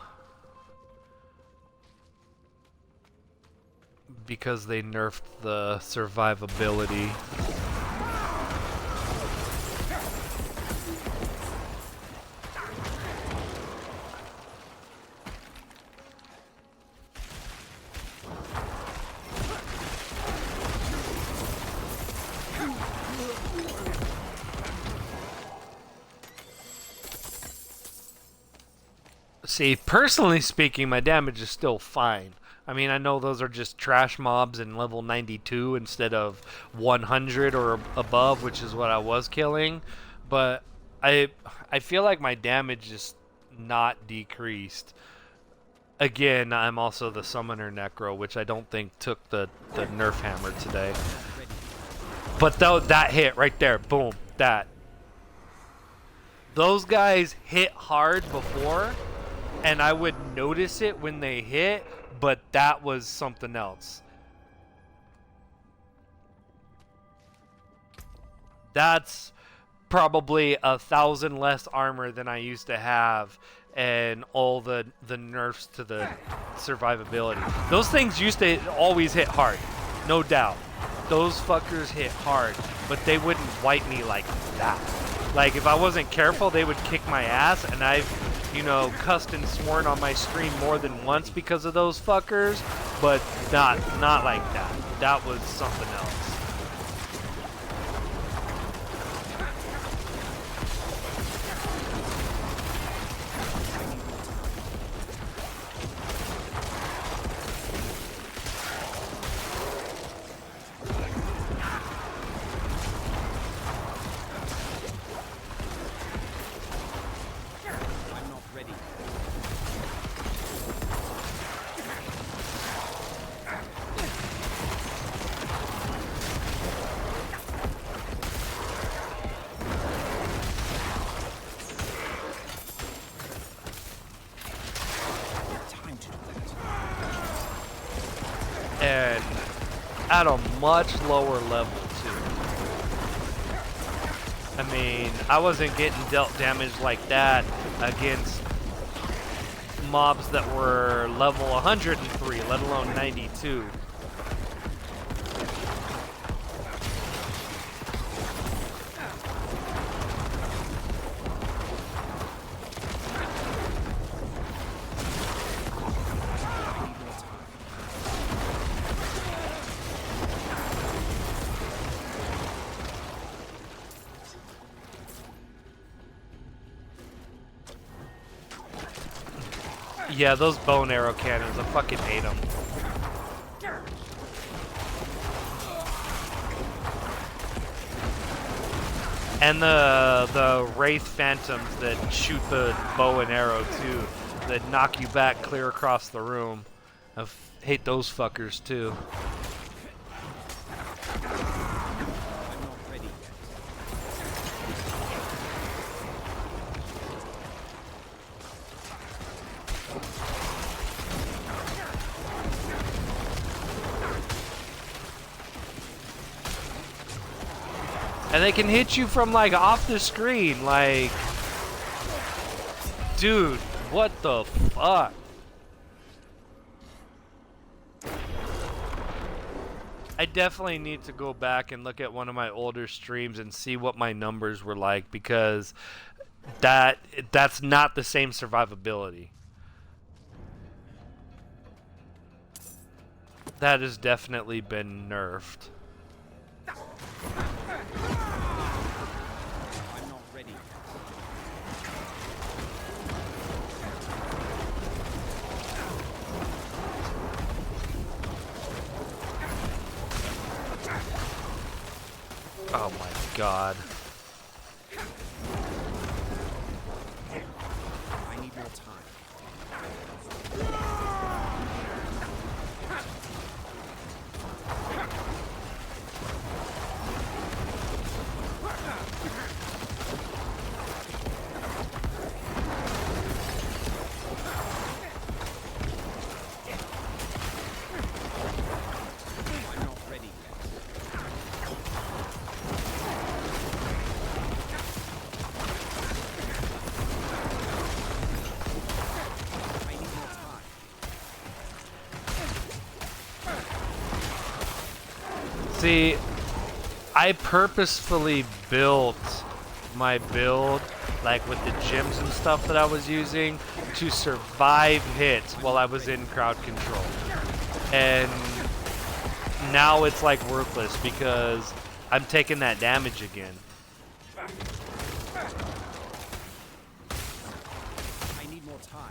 Speaker 2: Because they nerfed the survivability. See, personally speaking, my damage is still fine. I mean, I know those are just trash mobs in level 92 instead of 100 or above, which is what I was killing. But I feel like my damage is not decreased. Again, I'm also the Summoner Necro, which I don't think took the Nerf Hammer today. But though that hit right there, boom, that. Those guys hit hard before, and I would notice it when they hit, but that was something else. That's probably 1,000 less armor than I used to have, and all the nerfs to the survivability. Those things used to always hit hard, no doubt. Those fuckers hit hard, but they wouldn't wipe me like that. Like, if I wasn't careful, they would kick my ass, and I've, you know, cussed and sworn on my stream more than once because of those fuckers, but not like that. That was something else. And at a much lower level too. I mean, I wasn't getting dealt damage like that against mobs that were level 103, let alone 92. Yeah, those bow and arrow cannons, I fucking hate them. And the Wraith Phantoms that shoot the bow and arrow too, that knock you back clear across the room. I hate those fuckers too. And they can hit you from, like, off the screen, like... Dude, what the fuck? I definitely need to go back and look at one of my older streams and see what my numbers were like, because that's not the same survivability. That has definitely been nerfed. Oh my god.
Speaker 3: I need more time.
Speaker 2: See, I purposefully built my build, like with the gems and stuff that I was using, to survive hits while I was in crowd control. And now it's like worthless because I'm taking that damage again.
Speaker 3: I need more time.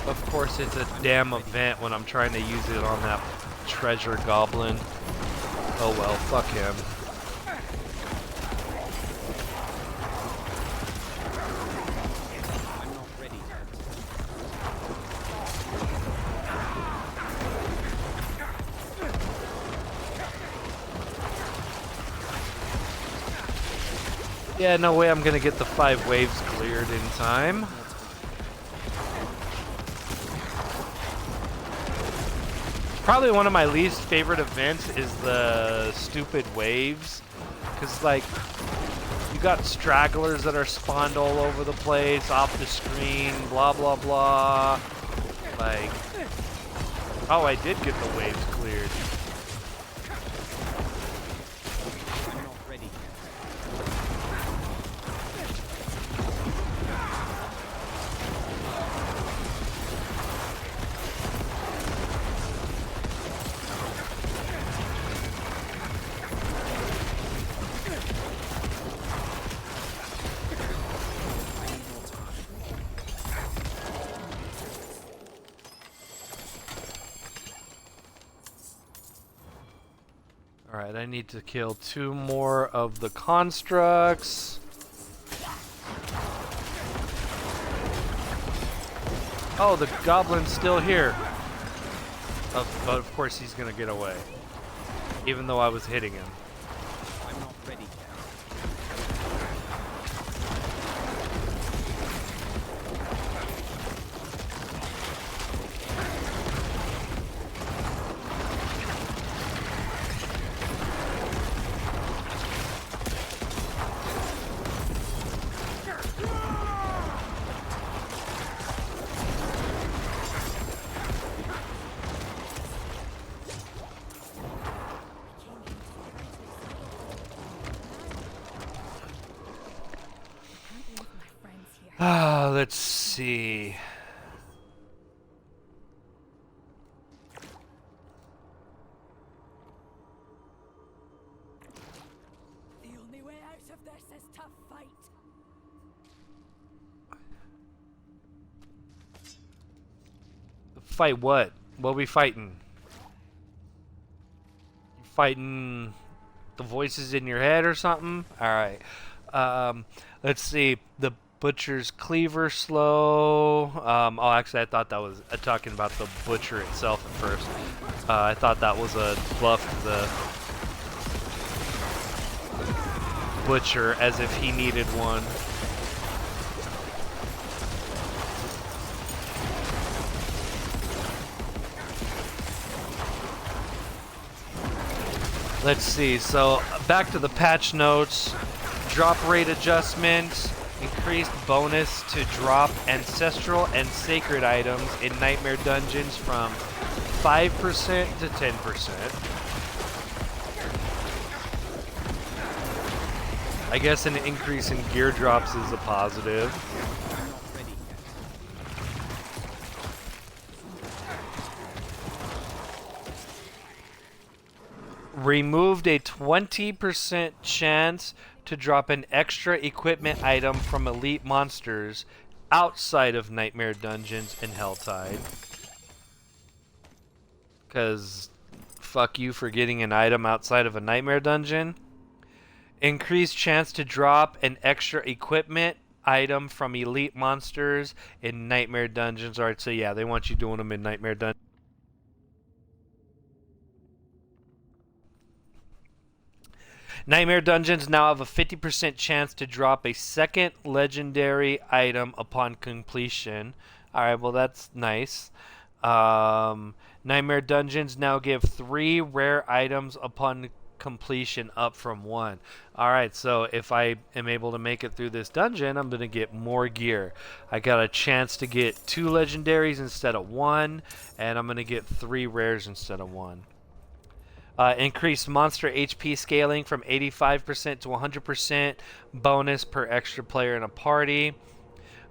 Speaker 2: Of course, it's a damn event when I'm trying to use it on that treasure goblin. Oh well, fuck him.
Speaker 3: I'm not ready yet.
Speaker 2: Yeah, no way I'm gonna get the 5 waves cleared in time. Probably one of my least favorite events is the stupid waves, because like you got stragglers that are spawned all over the place, off the screen, blah blah blah. Like, oh, I did get the waves cleared.
Speaker 3: I'm not ready
Speaker 2: Alright, I need to kill 2 more of the constructs. Oh, the goblin's still here. But of course he's gonna get away. Even though I was hitting him.
Speaker 3: I'm not ready yet.
Speaker 2: Let's see.
Speaker 4: The only way out of this is to fight.
Speaker 2: Fight what? What are we fighting? You fighting the voices in your head or something? Alright. Let's see. The Butcher's Cleaver slow. Oh, actually, I thought that was talking about the Butcher itself at first. I thought that was a buff to the Butcher, as if he needed one. Let's see, so back to the patch notes. Drop rate adjustment. Increased bonus to drop ancestral and sacred items in Nightmare Dungeons from 5% to 10%. I guess an increase in gear drops is a positive.
Speaker 3: I'm not ready yet.
Speaker 2: Removed a 20% chance to drop an extra equipment item from elite monsters outside of Nightmare Dungeons and Helltide. Because fuck you for getting an item outside of a Nightmare Dungeon. Increased chance to drop an extra equipment item from elite monsters in Nightmare Dungeons. Alright, so yeah, they want you doing them in Nightmare Dungeons. Nightmare Dungeons now have a 50% chance to drop a second legendary item upon completion. All right, well that's nice. Nightmare dungeons now give 3 rare items upon completion, up from 1. All right, so if I am able to make it through this dungeon, I'm gonna get more gear. I got a chance to get 2 legendaries instead of 1, and I'm gonna get 3 rares instead of 1. Increased monster HP scaling from 85% to 100%, bonus per extra player in a party.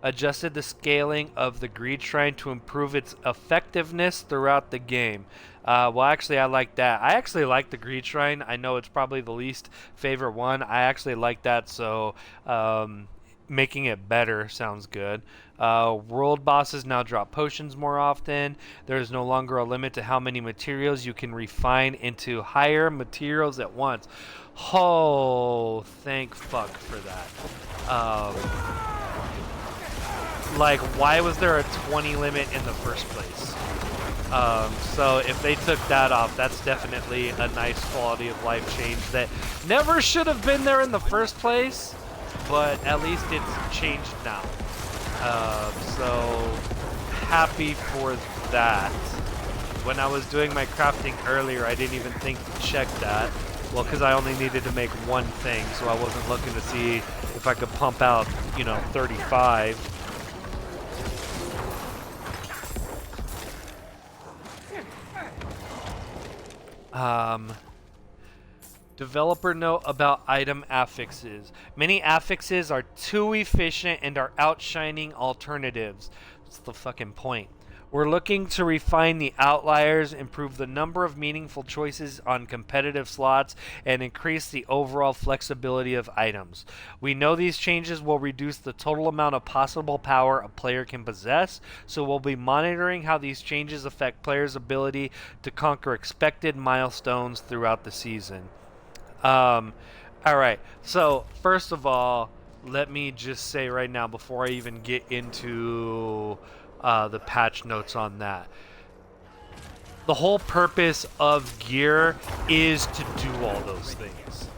Speaker 2: Adjusted the scaling of the Greed Shrine to improve its effectiveness throughout the game. Well, actually, I like that. I actually like the Greed Shrine. I know it's probably the least favorite one. I actually like that, so making it better sounds good. World bosses now drop potions more often. There is no longer a limit to how many materials you can refine into higher materials at once. Oh, thank fuck for that. Like, why was there a 20 limit in the first place? So if they took that off, that's definitely a nice quality of life change that never should have been there in the first place, but at least it's changed now. So happy for that. When I was doing my crafting earlier, I didn't even think to check that. Well, because I only needed to make one thing, so I wasn't looking to see if I could pump out, 35. Developer note about item affixes. Many affixes are too efficient and are outshining alternatives. That's the fucking point. We're looking to refine the outliers, improve the number of meaningful choices on competitive slots, and increase the overall flexibility of items. We know these changes will reduce the total amount of possible power a player can possess, so we'll be monitoring how these changes affect players' ability to conquer expected milestones throughout the season. Alright, so first of all, let me just say right now, before I even get into the patch notes on that. The whole purpose of gear is to do all those things.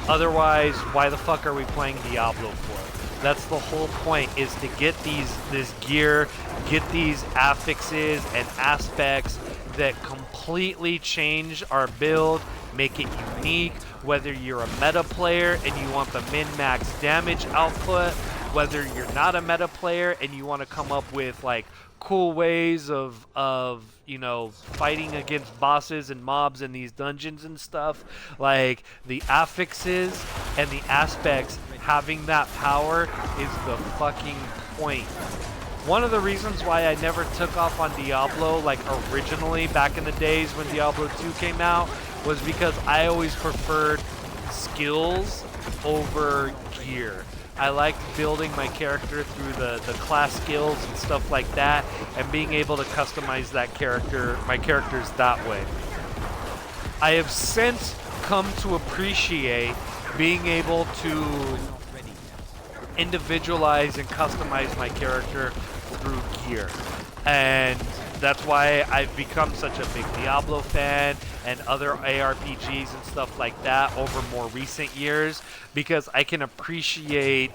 Speaker 2: Otherwise, why the fuck are we playing Diablo for? That's the whole point, is to get this gear, get these affixes and aspects that completely change our build, make it unique, whether you're a meta player and you want the min-max damage output, whether you're not a meta player and you want to come up with like cool ways of fighting against bosses and mobs in these dungeons and stuff. Like, the affixes and the aspects having that power is the fucking point. One of the reasons why I never took off on Diablo, like originally back in the days when Diablo 2 came out, was because I always preferred skills over gear. I liked building my character through the class skills and stuff like that, and being able to customize my characters that way. I have since come to appreciate being able to individualize and customize my character through gear. And that's why I've become such a big Diablo fan and other ARPGs and stuff like that over more recent years, because I can appreciate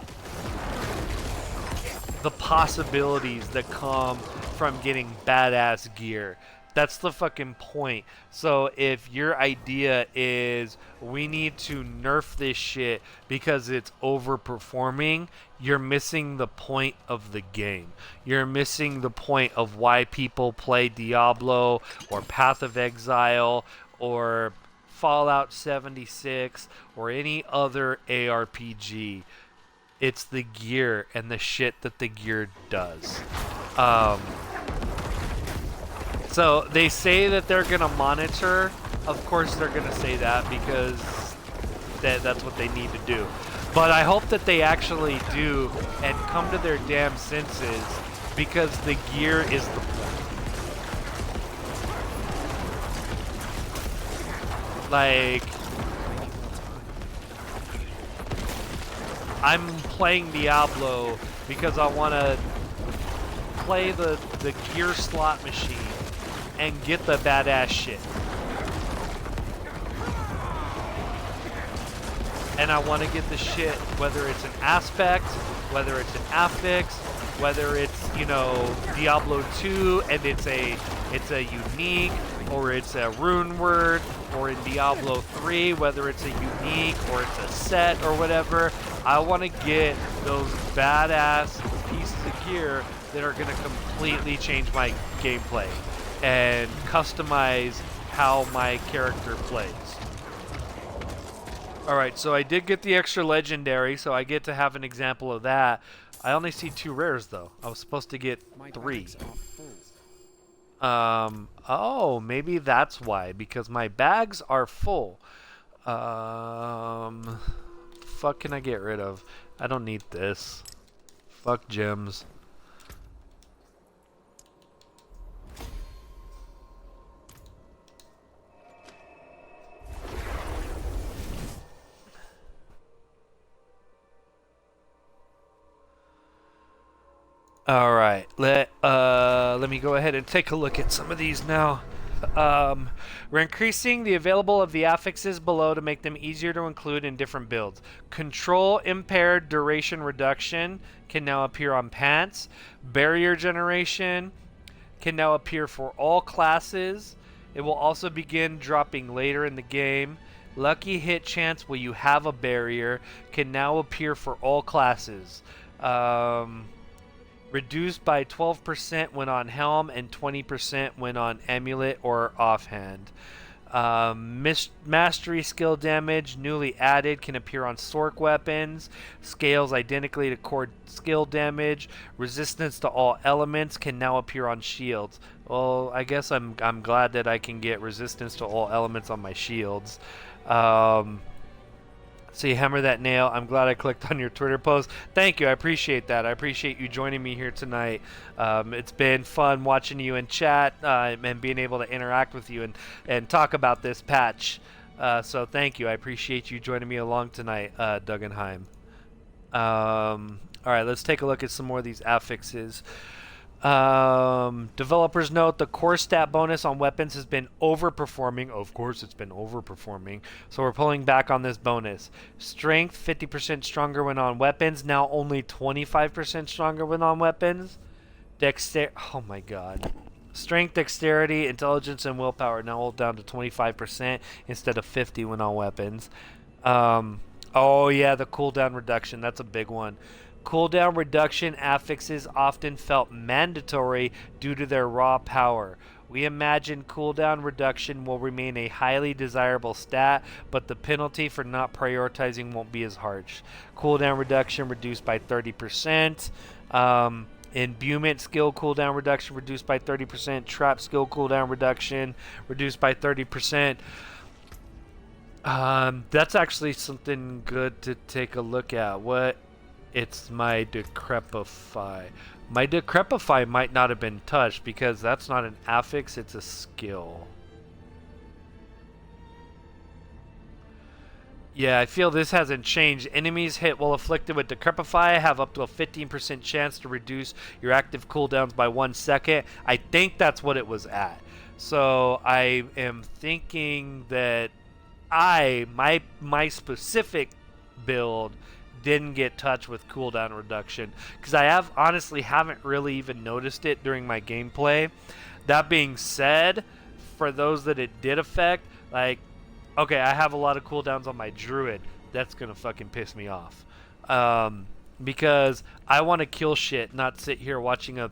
Speaker 2: the possibilities that come from getting badass gear. That's the fucking point. So if your idea is we need to nerf this shit because it's overperforming, you're missing the point of the game. You're missing the point of why people play Diablo or Path of Exile or Fallout 76 or any other ARPG. It's the gear and the shit that the gear does. So they say that they're going to monitor. Of course they're going to say that because that's what they need to do. But I hope that they actually do and come to their damn senses, because the gear is the point. Like, I'm playing Diablo because I want to play the gear slot machine and get the badass shit. And I want to get the shit, whether it's an aspect, whether it's an affix, whether it's, you know, Diablo 2 and it's a unique, or it's a rune word, or in Diablo 3 whether it's a unique or it's a set or whatever. I want to get those badass pieces of gear that are going to completely change my gameplay and customize how my character plays. Alright, so I did get the extra legendary, so I get to have an example of that. I only see 2 rares though. I was supposed to get 3. Oh, maybe that's why, because my bags are full. Fuck can I get rid of? I don't need this. Fuck gems. Alright, let me go ahead and take a look at some of these now. We're increasing the available of the affixes below to make them easier to include in different builds. Control impaired duration reduction can now appear on pants. Barrier generation can now appear for all classes. It will also begin dropping later in the game. Lucky hit chance while you have a barrier can now appear for all classes. Reduced by 12% when on helm and 20% when on amulet or offhand. Mastery skill damage, newly added, can appear on Sorc weapons. Scales identically to core skill damage. Resistance to all elements can now appear on shields. Well, I guess I'm glad that I can get resistance to all elements on my shields. So you hammer that nail. I'm glad I clicked on your Twitter post. Thank you. I appreciate that. I appreciate you joining me here tonight. It's been fun watching you in chat and being able to interact with you and talk about this patch. So thank you. I appreciate you joining me along tonight, Duggenheim. All right, let's take a look at some more of these affixes. Developers note the core stat bonus on weapons has been overperforming. Of course it's been overperforming, so we're pulling back on this bonus. Strength 50% stronger when on weapons, now only 25% stronger when on weapons. Oh my god. Strength, dexterity, intelligence, and willpower now all down to 25% instead of 50 when on weapons. Oh yeah, the cooldown reduction, that's a big one. Cooldown reduction affixes often felt mandatory due to their raw power. We imagine cooldown reduction will remain a highly desirable stat, but the penalty for not prioritizing won't be as harsh. Cooldown reduction reduced by 30%. Imbuement skill cooldown reduction reduced by 30%. Trap skill cooldown reduction reduced by 30%. That's actually something good to take a look at. It's my Decrepify. My Decrepify might not have been touched because that's not an affix, it's a skill. Yeah, I feel this hasn't changed. Enemies hit while afflicted with Decrepify have up to a 15% chance to reduce your active cooldowns by 1 second. I think that's what it was at. So I am thinking that my specific build didn't get touched with cooldown reduction because I honestly haven't really even noticed it during my gameplay. That being said, for those that it did affect, like, okay, I have a lot of cooldowns on my druid. That's gonna fucking piss me off because I want to kill shit, not sit here watching a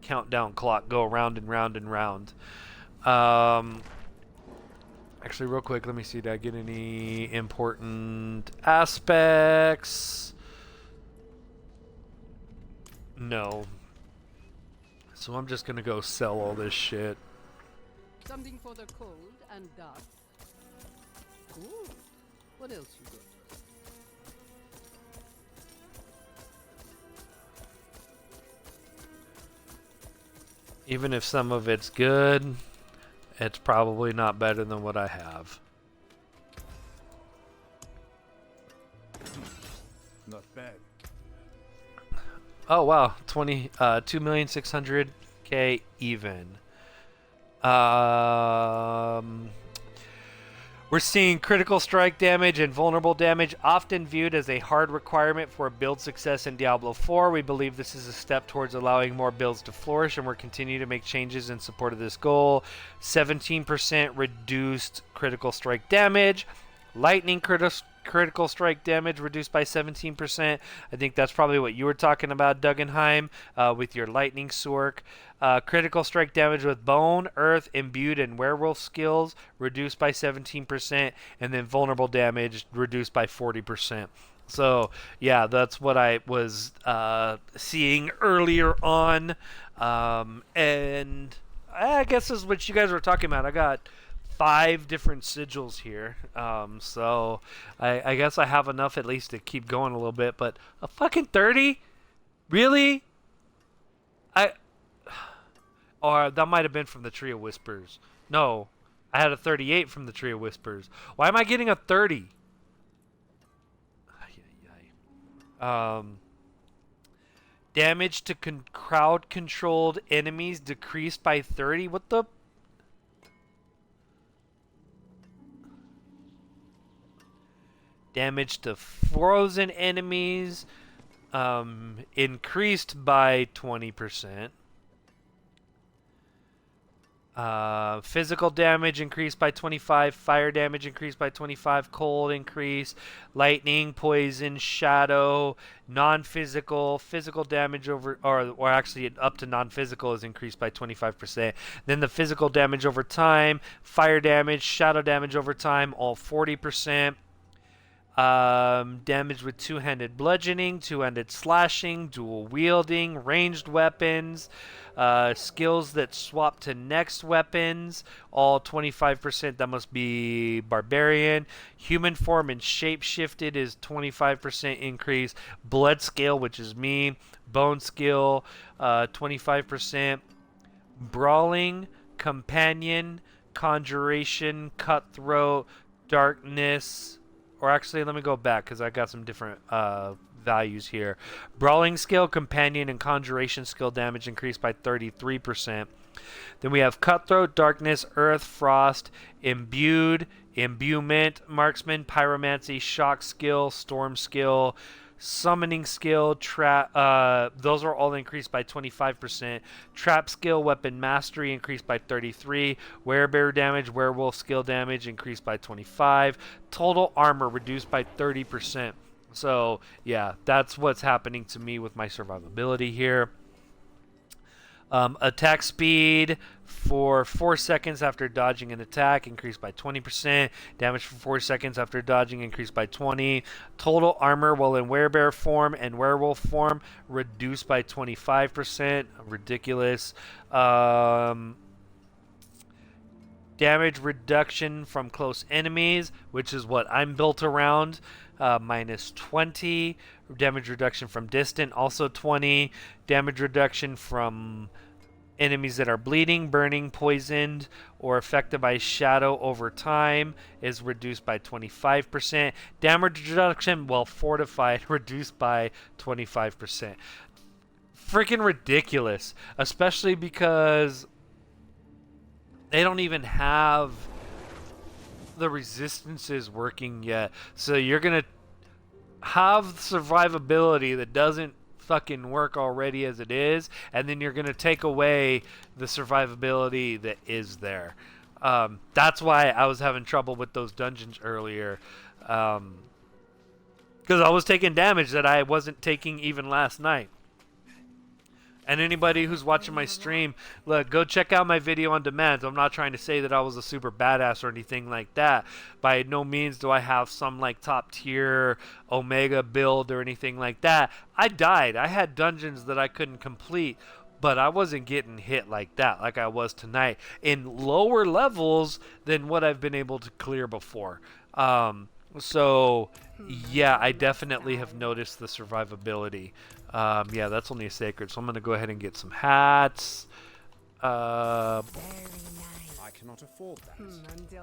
Speaker 2: countdown clock go round and round and round. Actually, real quick, let me see. Did I get any important aspects? No. So I'm just gonna go sell all this shit.
Speaker 5: Something for the cold and dark. Cool. What else you got?
Speaker 2: Even if some of it's good, it's probably not better than what I have.
Speaker 3: Not bad.
Speaker 2: Oh wow, 2,600,000 even. We're seeing critical strike damage and vulnerable damage often viewed as a hard requirement for build success in Diablo 4. We believe this is a step towards allowing more builds to flourish, and we're continuing to make changes in support of this goal. 17% reduced critical strike damage. Lightning critical strike damage reduced by 17%. I think that's probably what you were talking about, Duggenheim, with your lightning Sork. Critical strike damage with bone, earth, imbued, and werewolf skills reduced by 17%, and then vulnerable damage reduced by 40%. So yeah, that's what I was seeing earlier on, and I guess this is what you guys were talking about. I got 5 different sigils here, so I guess I have enough at least to keep going a little bit. But a fucking 30, really? Or that might have been from the Tree of Whispers. No, I had a 38 from the Tree of Whispers. Why am I getting a 30? Damage to crowd-controlled enemies decreased by 30. What the? Damage to frozen enemies increased by 20%. Physical damage increased by 25, fire damage increased by 25, cold increase, lightning, poison, shadow, non-physical, physical damage or actually up to non-physical is increased by 25%. Then the physical damage over time, fire damage, shadow damage over time, all 40%. Damage with two-handed bludgeoning, two-handed slashing, dual wielding, ranged weapons, skills that swap to next weapons, all 25%. That must be barbarian. Human form and shape shifted is 25% increase. Blood scale, which is me. Bone skill, 25%. Brawling, companion, conjuration, cutthroat, darkness. Or actually, let me go back because I got some different values here. Brawling skill, companion, and conjuration skill damage increased by 33%. Then we have cutthroat, darkness, earth, frost, imbued, imbuement, marksman, pyromancy, shock skill, storm skill, summoning skill, those are all increased by 25%. Trap skill, weapon mastery increased by 33. Werebear damage, werewolf skill damage increased by 25. Total armor reduced by 30%. So yeah, that's what's happening to me with my survivability here. Attack speed for 4 seconds after dodging an attack increased by 20%. Damage for 4 seconds after dodging increased by 20. Total armor while in werebear form and werewolf form reduced by 25%. Ridiculous. Damage reduction from close enemies, which is what I'm built around, minus 20. Damage reduction from distant, also 20. Damage reduction from enemies that are bleeding, burning, poisoned, or affected by shadow over time is reduced by 25%. Damage reduction while fortified reduced by 25%. Freaking ridiculous, especially because they don't even have the resistances working yet. So you're going to have survivability that doesn't fucking work already as it is, and then you're going to take away the survivability that is there. That's why I was having trouble with those dungeons earlier. Because I was taking damage that I wasn't taking even last night. And anybody who's watching my stream, look, go check out my video on demand. I'm not trying to say that I was a super badass or anything like that. By no means do I have some like top tier Omega build or anything like that. I died. I had dungeons that I couldn't complete, but I wasn't getting hit like that, like I was tonight, in lower levels than what I've been able to clear before. So yeah, I definitely have noticed the survivability. Yeah, that's only a sacred, so I'm going to go ahead and get some hats.
Speaker 3: I cannot afford that.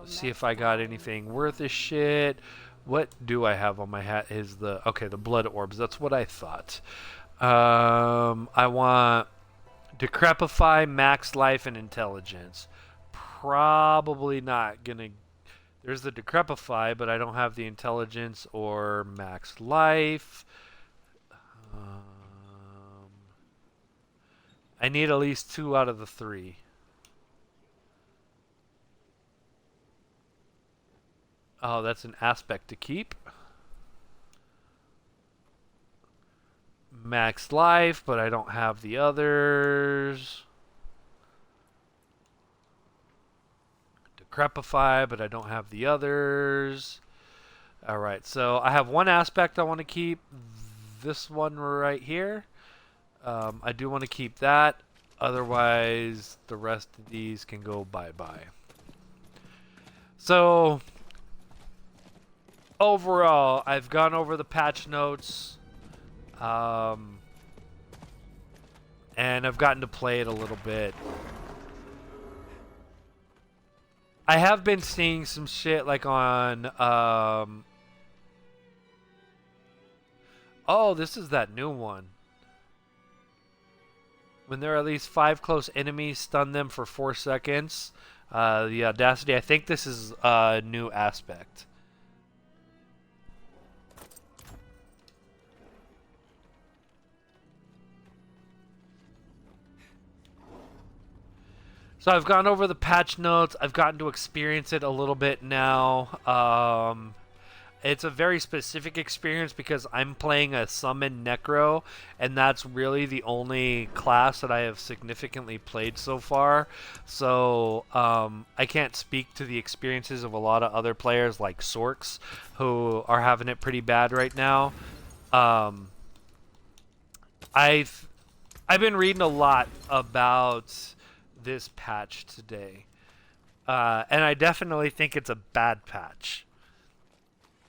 Speaker 2: See if I got anything worth a shit. What do I have on my hat is the blood orbs. That's what I thought. I want Decrepify, Max Life, and Intelligence. Probably not going to There's the Decrepify, but I don't have the Intelligence or Max Life. I need at least 2 out of the 3. Oh, that's an aspect to keep. Max Life, but I don't have the others. Decrepify, but I don't have the others. Alright, so I have one aspect I want to keep. This one right here. I do want to keep that. Otherwise, the rest of these can go bye-bye. So, overall, I've gone over the patch notes. And I've gotten to play it a little bit. I have been seeing some shit like on... Oh, this is that new one. When there are at least 5 close enemies, stun them for 4 seconds. The Audacity, I think this is a new aspect. So I've gone over the patch notes. I've gotten to experience it a little bit now. It's a very specific experience because I'm playing a Summon Necro, and that's really the only class that I have significantly played so far. So I can't speak to the experiences of a lot of other players like Sorks, who are having it pretty bad right now. I've been reading a lot about this patch today, and I definitely think it's a bad patch.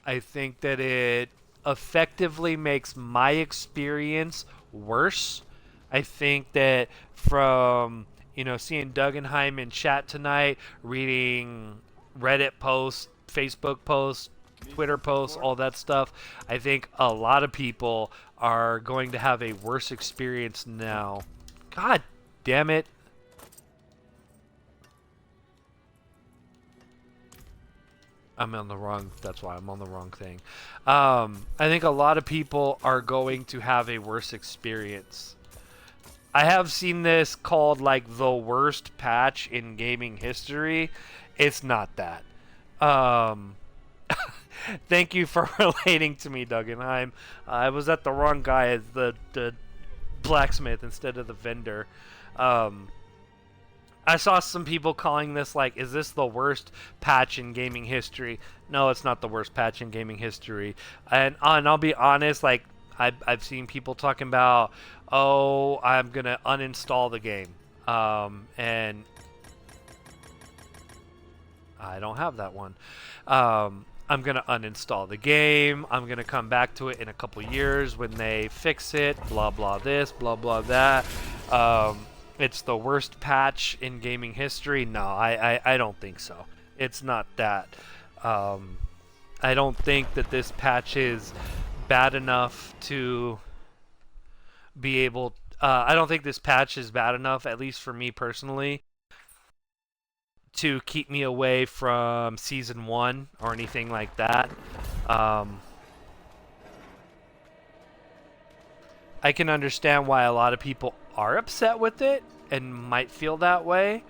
Speaker 2: I think that it effectively makes my experience worse. I think that from, seeing Duggenheim in chat tonight, reading Reddit posts, Facebook posts, Twitter posts, all that stuff, I think a lot of people are going to have a worse experience now. God damn it. That's why I'm on the wrong thing. I think a lot of people are going to have a worse experience. I have seen this called like the worst patch in gaming history. It's not that. Thank you for relating to me, Duggenheim. I was at the wrong guy as the blacksmith instead of the vendor. I saw some people calling this like, is this the worst patch in gaming history? No, it's not the worst patch in gaming history. And I'll be honest, like, I've seen people talking about, oh, I'm going to uninstall the game. And I don't have that one. I'm going to uninstall the game. I'm going to come back to it in a couple years when they fix it. Blah, blah this, blah, blah that. It's the worst patch in gaming history. No, I don't think so. It's not that. I don't think that this patch is bad enough to be able... I don't think this patch is bad enough, at least for me personally, to keep me away from Season 1 or anything like that. I can understand why a lot of people are upset with it and might feel that way.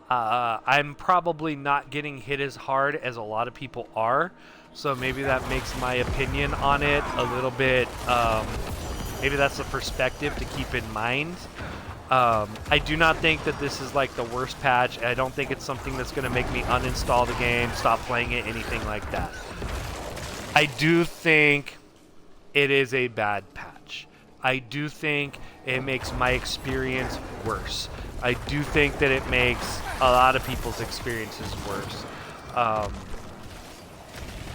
Speaker 2: I'm probably not getting hit as hard as a lot of people are, so maybe that makes my opinion on it a little bit, maybe that's a perspective to keep in mind. I do not think that this is like the worst patch. I don't think it's something that's going to make me uninstall the game, stop playing it, anything like that. I do think it is a bad patch. I do think it makes my experience worse. I do think that it makes a lot of people's experiences worse.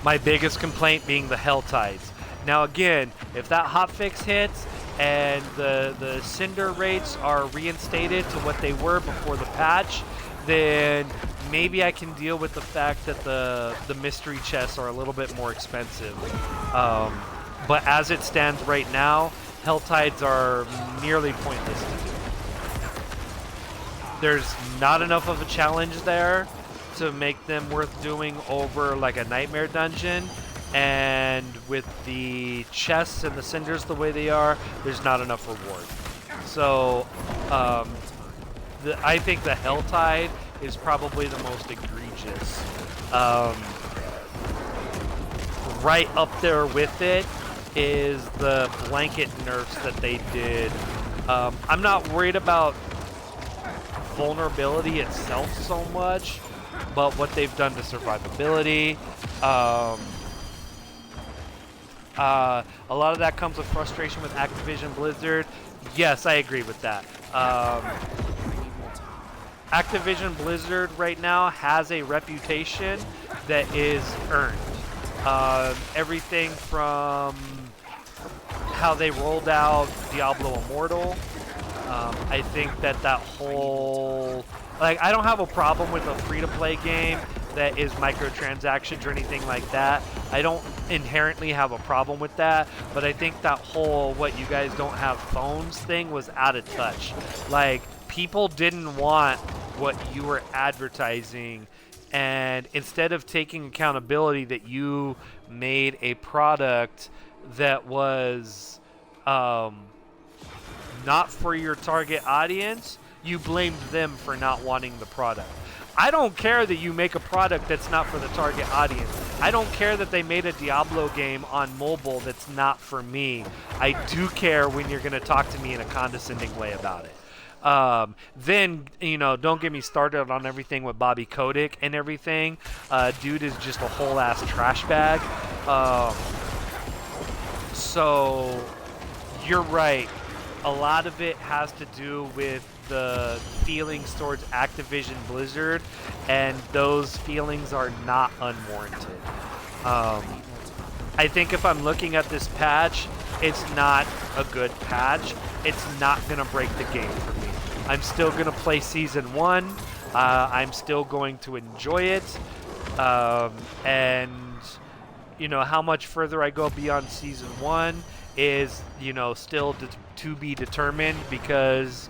Speaker 2: My biggest complaint being the Hell Tides. Now again, if that hotfix hits and the Cinder rates are reinstated to what they were before the patch, then maybe I can deal with the fact that the mystery chests are a little bit more expensive. But as it stands right now, Hell Tides are nearly pointless to do. There's not enough of a challenge there. to make them worth doing over like a nightmare dungeon. And with the chests and the cinders the way they are, there's not enough reward. So I think the Helltide is probably the most egregious. Right up there with it is the blanket nerfs that they did. I'm not worried about vulnerability itself so much, but what they've done to survivability. A lot of that comes with frustration with Activision Blizzard. Yes, I agree with that. Activision Blizzard right now has a reputation that is earned. Everything from how they rolled out Diablo Immortal. I think that whole... Like, I don't have a problem with a free-to-play game that is microtransactions or anything like that. I don't inherently have a problem with that, but I think that whole what you guys don't have phones thing was out of touch. Like, people didn't want what you were advertising, and instead of taking accountability that you made a product that was not for your target audience, you blamed them for not wanting the product. I don't care that you make a product that's not for the target audience. I don't care that they made a Diablo game on mobile that's not for me. I do care when you're going to talk to me in a condescending way about it. Then, you know, don't get me started on everything with Bobby Kotick and everything. Dude is just a whole ass trash bag. So, you're right. A lot of it has to do with the feelings towards Activision Blizzard, and those feelings are not unwarranted. I think if I'm looking at this patch, it's not a good patch. It's not going to break the game for me. I'm still going to play Season 1. I'm still going to enjoy it. And, you know, how much further I go beyond Season 1 is, you know, still to be determined, because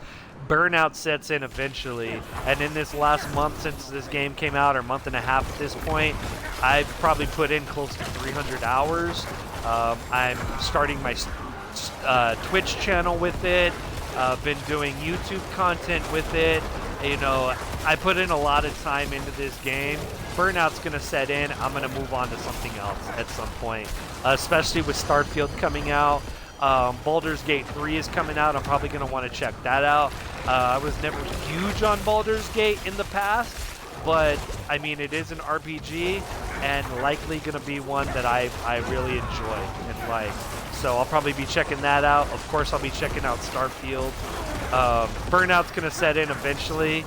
Speaker 2: burnout sets in eventually. And in this last month since this game came out, or month and a half at this point, I've probably put in close to 300 hours. I'm starting my Twitch channel with it. Been doing YouTube content with it. You know, I put in a lot of time into this game. Burnout's going to set in. I'm going to move on to something else at some point, especially with Starfield coming out. Baldur's Gate 3 is coming out. I'm probably going to want to check that out. I was never huge on Baldur's Gate in the past, but I mean, it is an RPG and likely going to be one that I really enjoy and like. So I'll probably be checking that out. Of course, I'll be checking out Starfield. Burnout's going to set in eventually,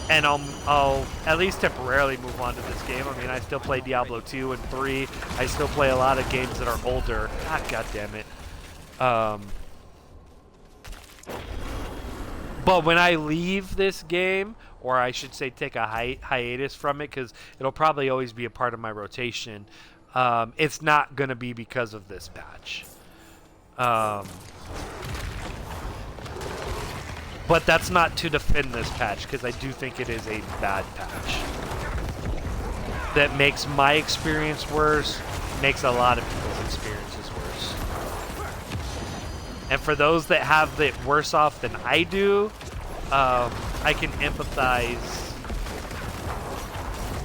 Speaker 2: and I'll at least temporarily move on to this game. I mean, I still play Diablo 2 and 3. I still play a lot of games that are older. God damn it. But when I leave this game, or I should say take a hiatus from it, because it'll probably always be a part of my rotation, it's not going to be because of this patch. But that's not to defend this patch, because I do think it is a bad patch that makes my experience worse, makes a lot of people's experiences worse. And for those that have it worse off than I do, I can empathize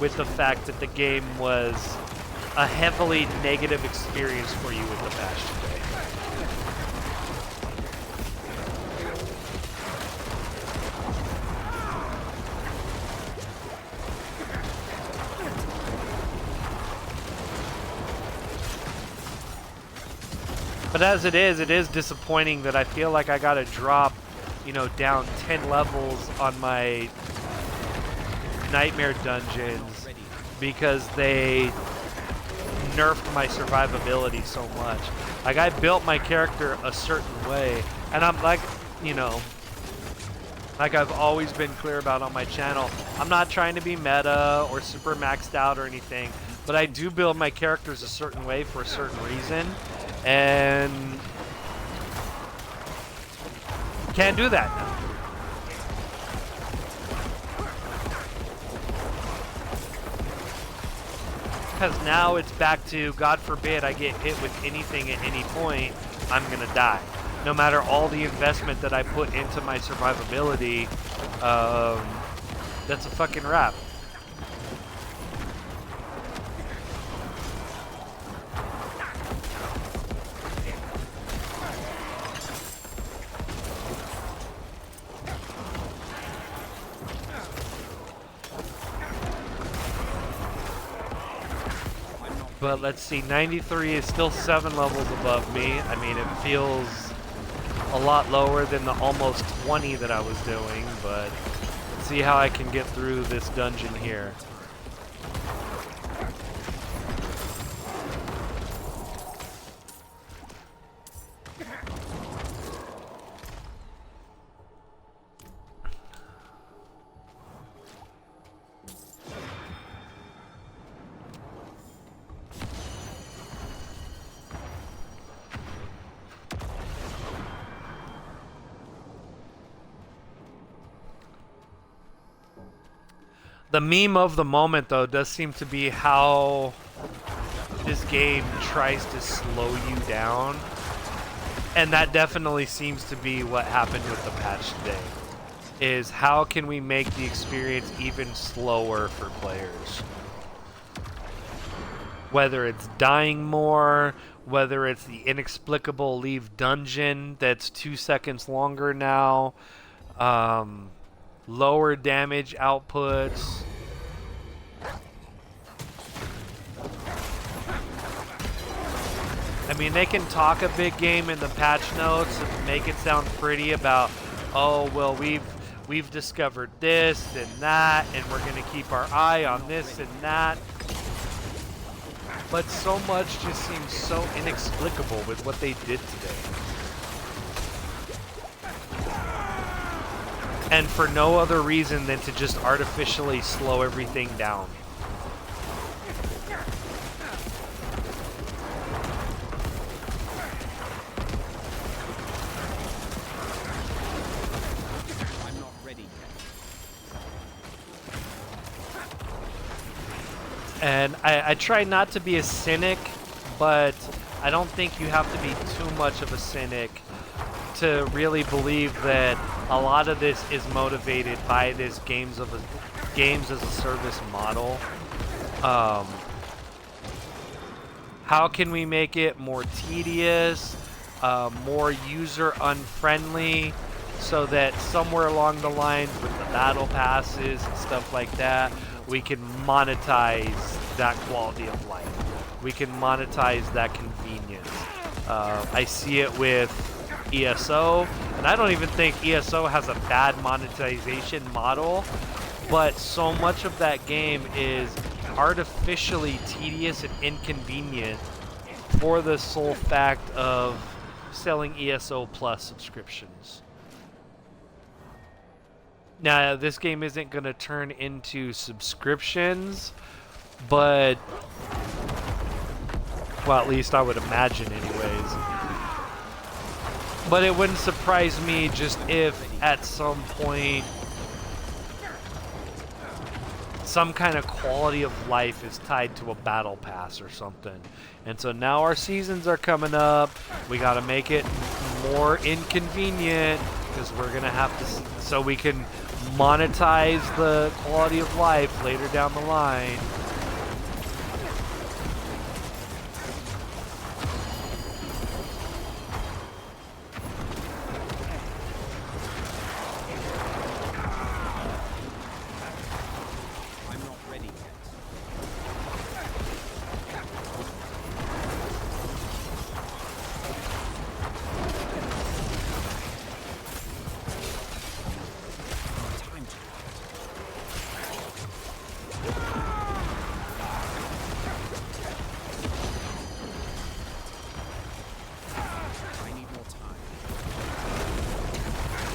Speaker 2: with the fact that the game was a heavily negative experience for you with the patch today. But as it is disappointing that I feel like I gotta drop, you know, down 10 levels on my nightmare dungeons because they nerfed my survivability so much. Like, I built my character a certain way, and I'm like, you know, like I've always been clear about on my channel, I'm not trying to be meta or super maxed out or anything, but I do build my characters a certain way for a certain reason, and can't do that now. because now it's back to, God forbid I get hit with anything at any point, I'm gonna die. No matter all the investment that I put into my survivability, that's a fucking wrap. But let's see, 93 is still 7 levels above me. I mean, it feels a lot lower than the almost 20 that I was doing, but let's see how I can get through this dungeon here. The meme of the moment, though, does seem to be how this game tries to slow you down. And that definitely seems to be what happened with the patch today. Is how can we make the experience even slower for players? Whether it's dying more, whether it's the inexplicable leave dungeon that's 2 seconds longer now, lower damage outputs. I mean, they can talk a big game in the patch notes and make it sound pretty about, oh, well, we've discovered this and that, and we're going to keep our eye on this and that. But so much just seems so inexplicable with what they did today. And for no other reason than to just artificially slow everything down.
Speaker 3: I'm not ready yet.
Speaker 2: And I try not to be a cynic, but I don't think you have to be too much of a cynic to really believe that a lot of this is motivated by this games as a service model. How can we make it more tedious, more user unfriendly, so that somewhere along the lines with the battle passes and stuff like that, we can monetize that quality of life. We can monetize that convenience. I see it with ESO, and I don't even think ESO has a bad monetization model, but so much of that game is artificially tedious and inconvenient for the sole fact of selling ESO Plus subscriptions. Now, this game isn't going to turn into subscriptions, but, well, at least I would imagine anyways. But it wouldn't surprise me just if at some point some kind of quality of life is tied to a battle pass or something. And so now our seasons are coming up. We got to make it more inconvenient because we're going to have to, so we can monetize the quality of life later down the line.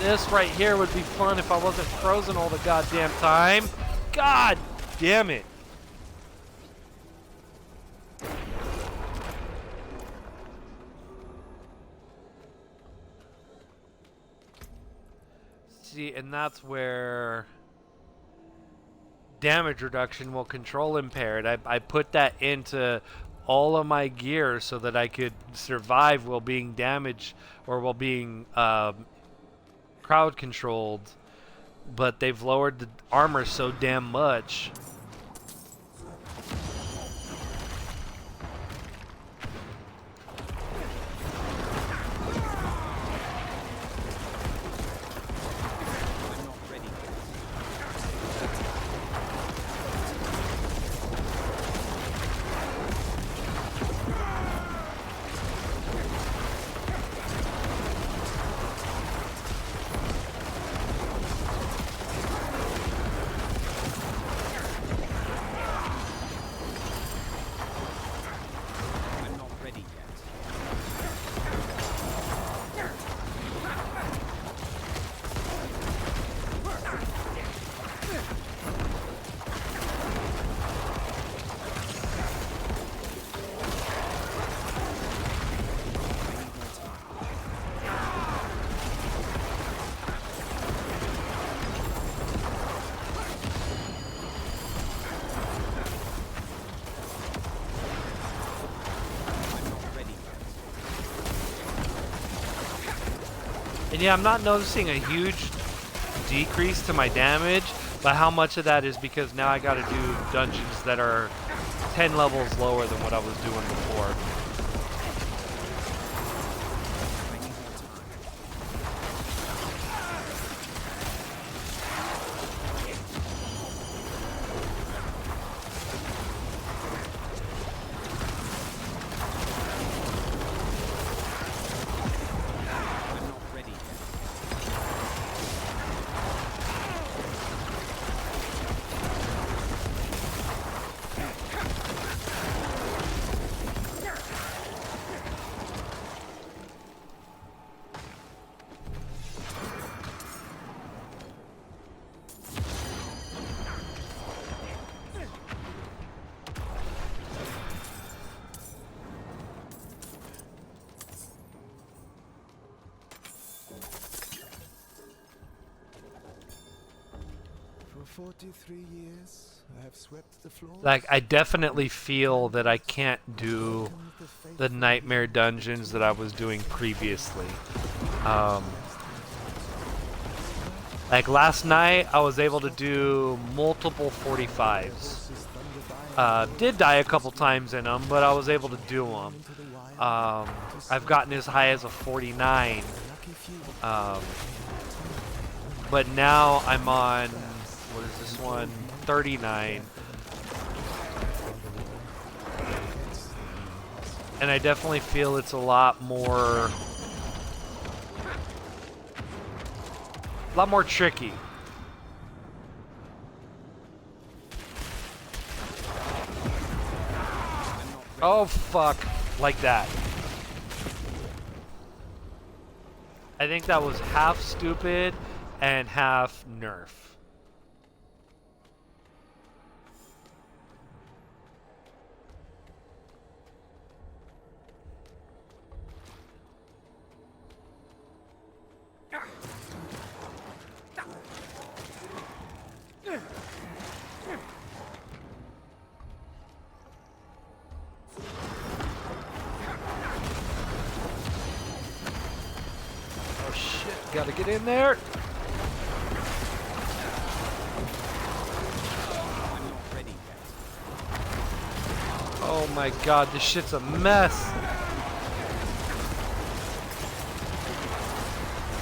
Speaker 2: This right here would be fun if I wasn't frozen all the goddamn time. God damn it. See, and that's where damage reduction while control impaired. I put that into all of my gear so that I could survive while being damaged or while being crowd controlled. But they've lowered the armor so damn much. And yeah, I'm not noticing a huge decrease to my damage, but how much of that is because now I gotta do dungeons that are 10 levels lower than what I was doing before.
Speaker 6: For 43 years, I have swept the floor.
Speaker 2: Like, I definitely feel that I can't do the nightmare dungeons that I was doing previously. Like last night, I was able to do multiple 45s. Did die a couple times in them, but I was able to do them. I've gotten as high as a 49. But now I'm on, what is this one? 39. And I definitely feel it's a lot more tricky. Oh fuck, like that. I think that was half stupid and half nerf. Oh shit, gotta get in there. Oh my god, this shit's a mess.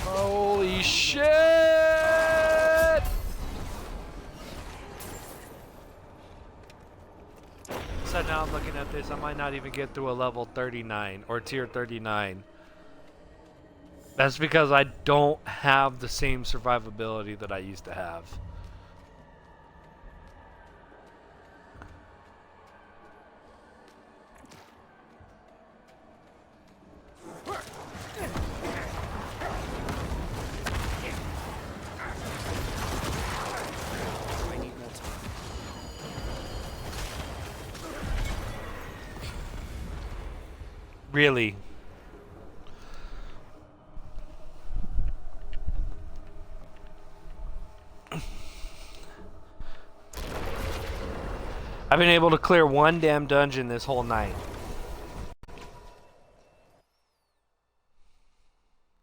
Speaker 2: Holy shit! So now I'm looking at this, I might not even get through a level 39 or tier 39. That's because I don't have the same survivability that I used to have. Really? I've been able to clear one damn dungeon this whole night.